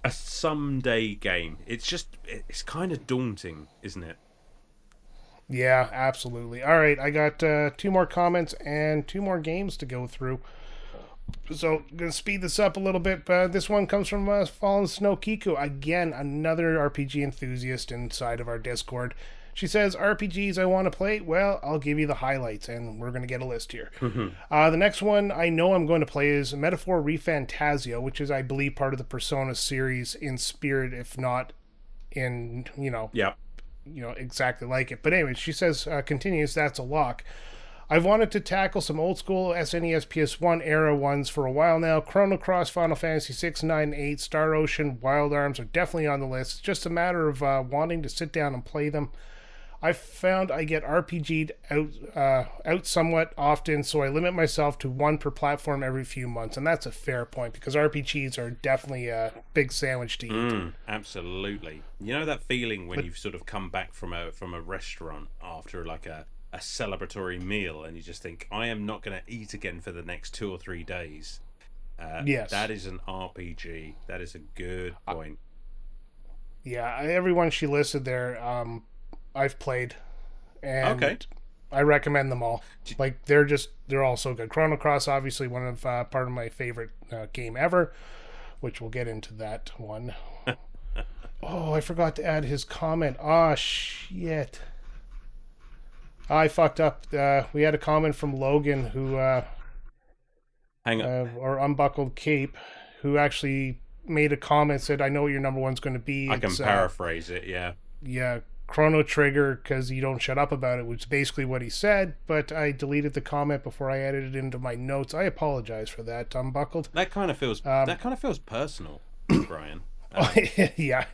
a someday game. It's kind of daunting, isn't it? Yeah, absolutely. All right, I got 2 more comments and 2 more games to go through. So I'm going to speed this up a little bit. This one comes from Fallen Snow Kiku. Again, another RPG enthusiast inside of our Discord. She says, RPGs I want to play? Well, I'll give you the highlights, and we're going to get a list here. The next one I know I'm going to play is Metaphor Refantasia, which is, I believe, part of the Persona series in spirit, if not in, Yeah. exactly like it. But anyway, she says, continues, that's a lock. I've wanted to tackle some old school SNES PS1 era ones for a while now. Chrono Cross, Final Fantasy 6, 9, 8, Star Ocean, Wild Arms are definitely on the list. It's just a matter of wanting to sit down and play them. I found I get RPG'd out somewhat often, so I limit myself to one per platform every few months, and that's a fair point because RPGs are definitely a big sandwich to eat. Absolutely. You know that feeling when you've sort of come back from a restaurant after like a celebratory meal, and you just think, I am not going to eat again for the next 2 or 3 days. Yes. That is an RPG. That is a good point. Yeah, everyone she listed there, I've played, and Okay. I recommend them all. Like they're all so good. Chrono Cross, obviously one of part of my favorite game ever, which we'll get into that one. Oh, I forgot to add his comment. Oh shit. I fucked up. We had a comment from Logan who, Hang on. or Unbuckled Cape, who actually made a comment, said, I know what your number one's going to be. I can It's, paraphrase it, yeah. yeah, Chrono Trigger, because you don't shut up about it, which is basically what he said, but I deleted the comment before I added it into my notes. I apologize for that, Unbuckled. That kind of feels personal, Brian. Yeah,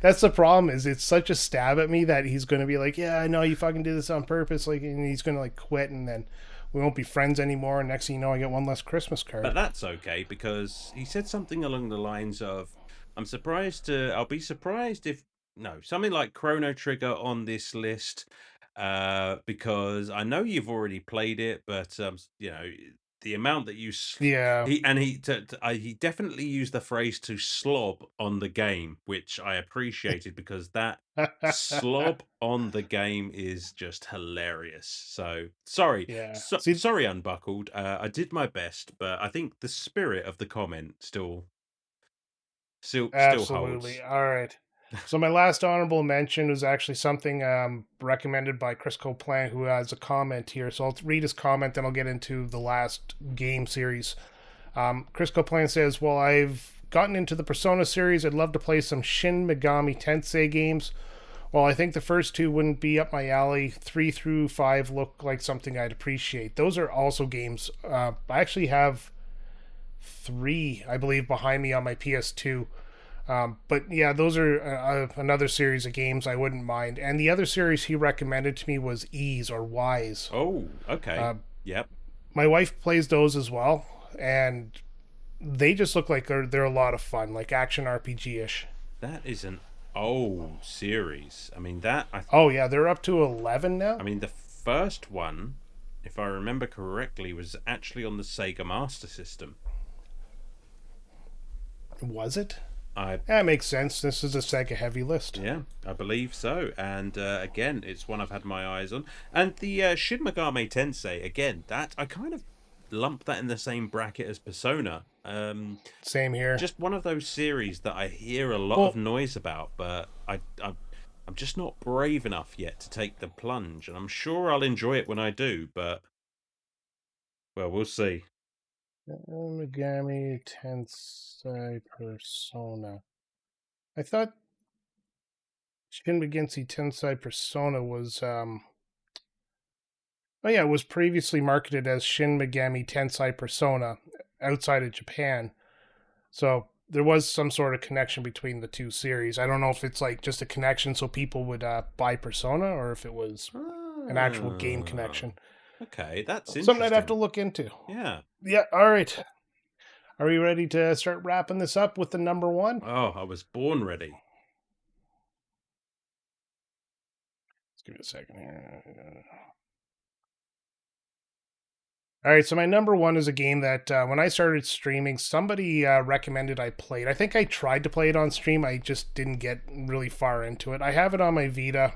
that's the problem. Is it's such a stab at me that he's going to be like, "Yeah, I know you fucking did this on purpose," like, and he's going to like quit, and then we won't be friends anymore. And next thing you know, I get one less Christmas card. But that's okay, because he said something along the lines of, I'll be surprised if, no, something like Chrono Trigger on this list, because I know you've already played it, but, the amount that Yeah. he definitely used the phrase to slob on the game, which I appreciated, because that slob on the game is just hilarious. So sorry, Yeah. See, sorry, Unbuckled. I did my best, but I think the spirit of the comment still absolutely. holds. All right. So my last honorable mention was actually something recommended by Chris Coplan, who has a comment here. So I'll read his comment, then I'll get into the last game series. Chris Coplan says, "Well, I've gotten into the Persona series. I'd love to play some Shin Megami Tensei games. Well, I think the first two wouldn't be up my alley. 3 through 5 look like something I'd appreciate. Those are also games. I actually have 3, I believe, behind me on my PS2. But yeah, those are another series of games I wouldn't mind. And the other series he recommended to me was Ease or Wise. Oh, okay. Yep. My wife plays those as well, and they just look like they're a lot of fun, like action RPG ish. That is an old series. I mean, Oh yeah, they're up to 11 now. I mean, the first one, if I remember correctly, was actually on the Sega Master System. Was it? I That makes sense. This is a Sega heavy list. Yeah, I believe so. And again, it's one I've had my eyes on. And the Shin Megami Tensei, again, that I kind of lump that in the same bracket as Persona. Same here. Just one of those series that I hear a lot of noise about, but I'm just not brave enough yet to take the plunge. And I'm sure I'll enjoy it when I do, but, well, we'll see. Megami Tensei Persona. I thought Shin Megami Tensei Persona was oh yeah, it was previously marketed as Shin Megami Tensei Persona outside of Japan. So there was some sort of connection between the two series. I don't know if it's like just a connection so people would buy Persona, or if it was an actual game connection. Okay, that's interesting. Something I'd have to look into. Yeah. Yeah, all right. Are we ready to start wrapping this up with the number 1? Oh, I was born ready. Let's give it a second here. All right, so my number 1 is a game that when I started streaming, somebody recommended I played. I think I tried to play it on stream. I just didn't get really far into it. I have it on my Vita.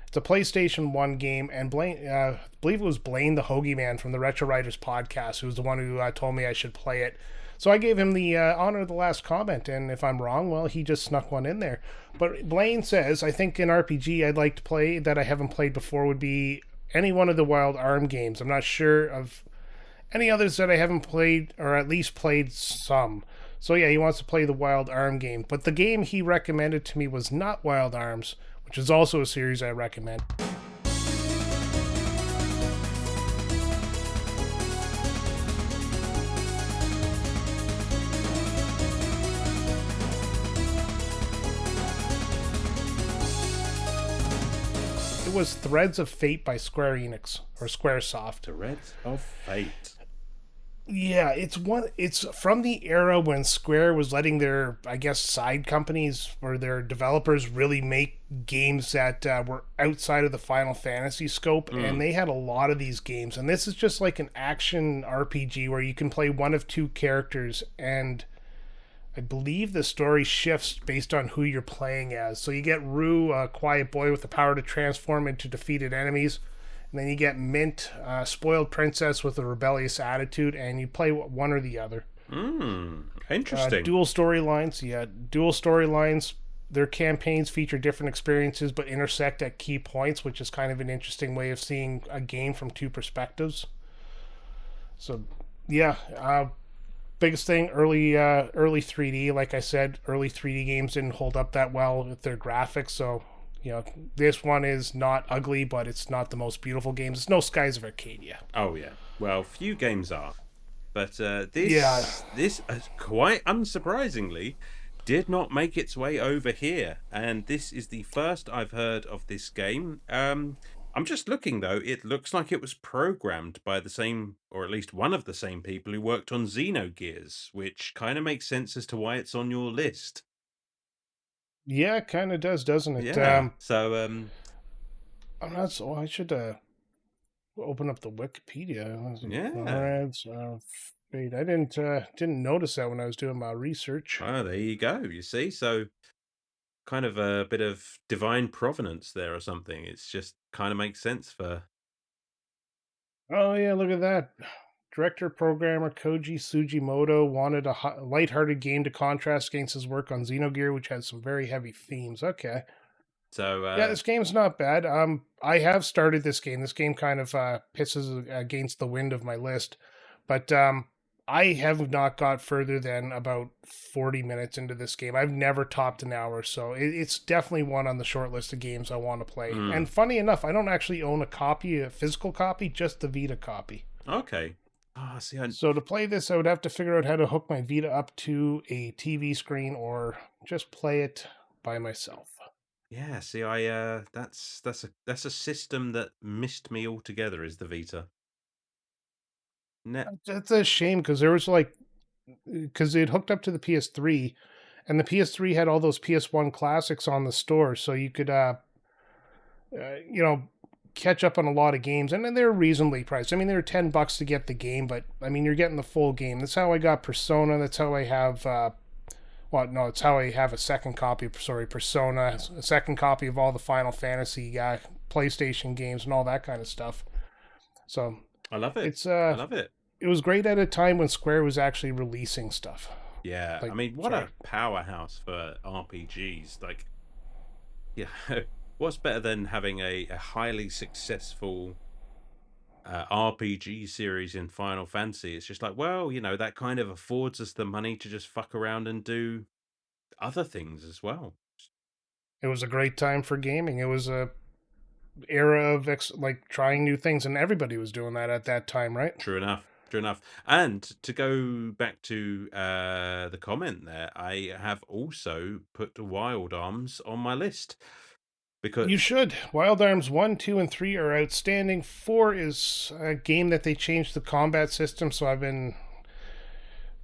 It's a PlayStation 1 game, and I believe it was Blaine the Hoagie Man from the Retro Writers podcast who was the one who told me I should play it. So I gave him the honor of the last comment, and if I'm wrong, well, he just snuck one in there. But Blaine says, I think an RPG I'd like to play that I haven't played before would be any one of the Wild Arm games. I'm not sure of any others that I haven't played, or at least played some. So yeah, he wants to play the Wild Arm game. But the game he recommended to me was not Wild Arms, which is also a series I recommend. It was Threads of Fate by Square Enix, or Squaresoft. Threads of Fate. Yeah, it's from the era when Square was letting their, I guess, side companies or their developers really make games that were outside of the Final Fantasy scope, and they had a lot of these games. And this is just like an action RPG where you can play one of 2 characters, and I believe the story shifts based on who you're playing as. So you get Rue, a quiet boy with the power to transform into defeated enemies. And then you get Mint, spoiled princess with a rebellious attitude, and you play one or the other. Interesting. Dual storylines. Yeah, dual storylines. Their campaigns feature different experiences but intersect at key points, which is kind of an interesting way of seeing a game from 2 perspectives. So, yeah. Biggest thing, early 3D. Like I said, early 3D games didn't hold up that well with their graphics, so... this one is not ugly, but it's not the most beautiful games. It's no Skies of Arcadia. Oh, yeah. Well, few games are. But this quite unsurprisingly, did not make its way over here. And this is the first I've heard of this game. I'm just looking though. It looks like it was programmed by the same, or at least one of the same people who worked on Xenogears, which kind of makes sense as to why it's on your list. Yeah, it kind of does, doesn't it? Yeah. So, I'm not so. I should open up the Wikipedia. yeah. Comrades, Fate. I didn't notice that when I was doing my research. Oh, there you go. You see, so kind of a bit of divine provenance there or something. It's just kind of makes sense for. Oh yeah, look at that. Director programmer Koji Sugimoto wanted a lighthearted game to contrast against his work on Xenogear, which has some very heavy themes. Okay. So, Yeah, this game's not bad. I have started this game. This game kind of pisses against the wind of my list, but I have not got further than about 40 minutes into this game. I've never topped an hour, so it's definitely one on the short list of games I want to play. mm, And funny enough, I don't actually own a copy, a physical copy, just the Vita copy. okay. Ah, see, So to play this, I would have to figure out how to hook my Vita up to a TV screen or just play it by myself. yeah, see, that's a system that missed me altogether. Is the Vita? Net. That's a shame because there was like because it hooked up to the PS3, and the PS3 had all those PS1 classics on the store, so you could you know catch up on a lot of games, and then they're reasonably priced. I mean, they were $10 to get the game, but I mean you're getting the full game. That's how I got Persona. That's how I have. Well, no, it's how I have a second copy. Sorry, Persona, a second copy of all the Final Fantasy PlayStation games and all that kind of stuff. So I love it. it's I love it. it was great at a time when Square was actually releasing stuff. Yeah, I Like, mean, what sorry, a powerhouse for RPGs. Like, yeah, what's better than having a highly successful RPG series in Final Fantasy? It's just like, well, that kind of affords us the money to just fuck around and do other things as well. it was a great time for gaming. It was a era of like trying new things, and everybody was doing that at that time, right? True enough. True enough. And to go back to the comment there, I have also put Wild Arms on my list You because should. Wild Arms 1, 2, and 3 are outstanding. 4 is a game that they changed the combat system, so I've been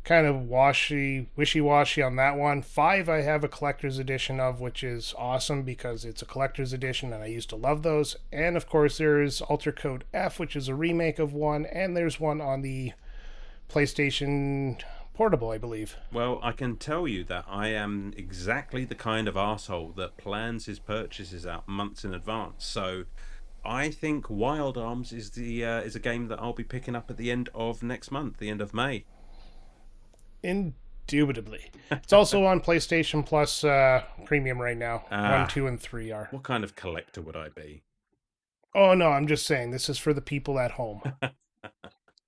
kind of wishy washy on that one. 5, I have a collector's edition of, which is awesome because it's a collector's edition and I used to love those. And of course, there's Alter Code F, which is a remake of 1, and there's one on the PlayStation Portable, I believe. well, I can tell you that I am exactly the kind of asshole that plans his purchases out months in advance. So I think Wild Arms is a game that I'll be picking up at the end of next month, the end of May. Indubitably. It's also on PlayStation Plus Premium right now. 1, Ah, 2, and 3 are. what kind of collector would I be? Oh, no, I'm just saying, this is for the people at home.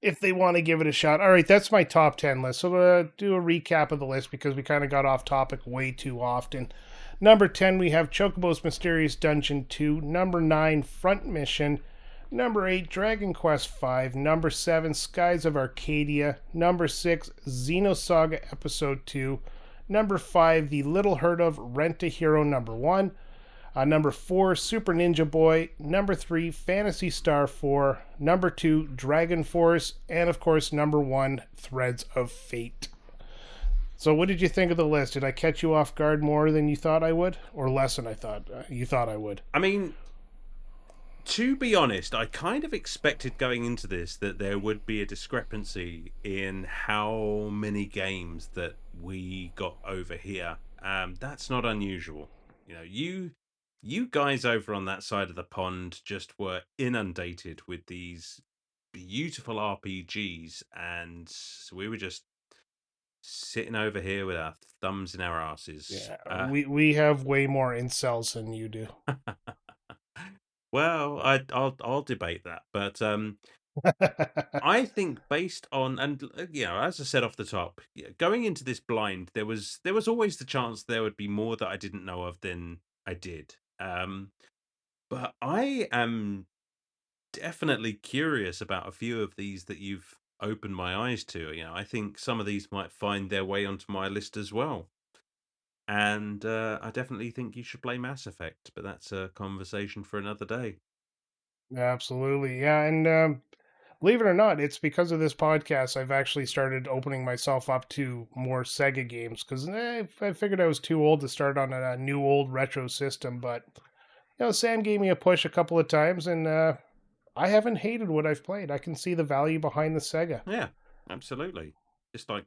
If they want to give it a shot. All right, that's my top 10 list. So I'm going to do a recap of the list because we kind of got off topic way too often. Number 10, we have Chocobo's Mysterious Dungeon 2. Number 9, Front Mission. Number 8, Dragon Quest V. Number 7, Skies of Arcadia. Number 6, Xenosaga Episode 2. Number 5, the little heard of Rent a Hero number 1. Number 4, Super Ninja Boy. Number 3, Phantasy Star 4. Number 2, Dragon Force. And of course, number 1, Threads of Fate. So, what did you think of the list? Did I catch you off guard more than you thought I would? Or less than I thought you thought I would? I mean, to be honest, I kind of expected going into this that there would be a discrepancy in how many games that we got over here. That's not unusual. You guys over on that side of the pond just were inundated with these beautiful RPGs, and we were just sitting over here with our thumbs in our asses. Yeah, we have way more incels than you do. Well, I'll debate that, but I think based on and as I said off the top, going into this blind, there was always the chance there would be more that I didn't know of than I did. But I am definitely curious about a few of these that you've opened my eyes to. I think some of these might find their way onto my list as well. And I definitely think you should play Mass Effect, but that's a conversation for another day. Absolutely. Yeah. And believe it or not, it's because of this podcast I've actually started opening myself up to more Sega games because I figured I was too old to start on a new old retro system. But, Sam gave me a push a couple of times, and I haven't hated what I've played. I can see the value behind the Sega. Yeah, absolutely. It's like,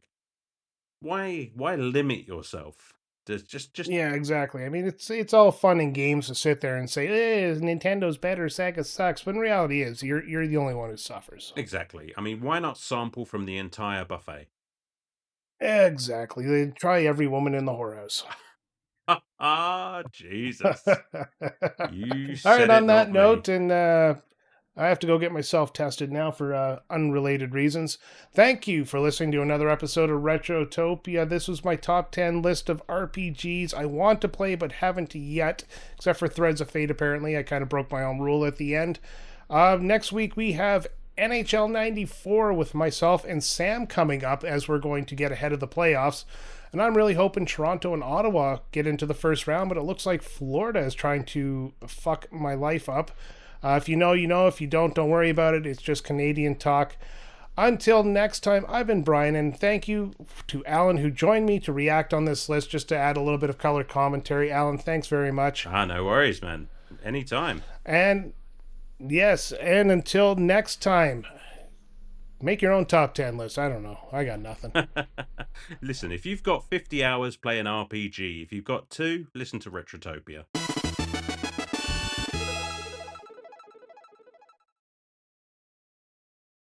why limit yourself? Just Yeah, exactly. I mean, it's all fun and games to sit there and say, Nintendo's better, Sega sucks. But in reality, you're the only one who suffers. exactly. I mean, why not sample from the entire buffet? Exactly. They try every woman in the whorehouse. Ah, Jesus. All You right. said it, On that not me. note, and I have to go get myself tested now for unrelated reasons. Thank you for listening to another episode of Retrotopia. This was my top 10 list of RPGs I want to play but haven't yet, except for Threads of Fate, apparently. I kind of broke my own rule at the end. Next week, we have NHL 94 with myself and Sam coming up as we're going to get ahead of the playoffs. And I'm really hoping Toronto and Ottawa get into the first round, but it looks like Florida is trying to fuck my life up. If you know, you know. If you don't worry about it. It's just Canadian talk. Until next time, I've been Brian, and thank you to Alan who joined me to react on this list just to add a little bit of color commentary. Alan, thanks very much. Ah, no worries, man. Anytime. And yes, and until next time, make your own top 10 list. I don't know. I got nothing. Listen, if you've got 50 hours playing RPG, if you've got two, listen to Retrotopia.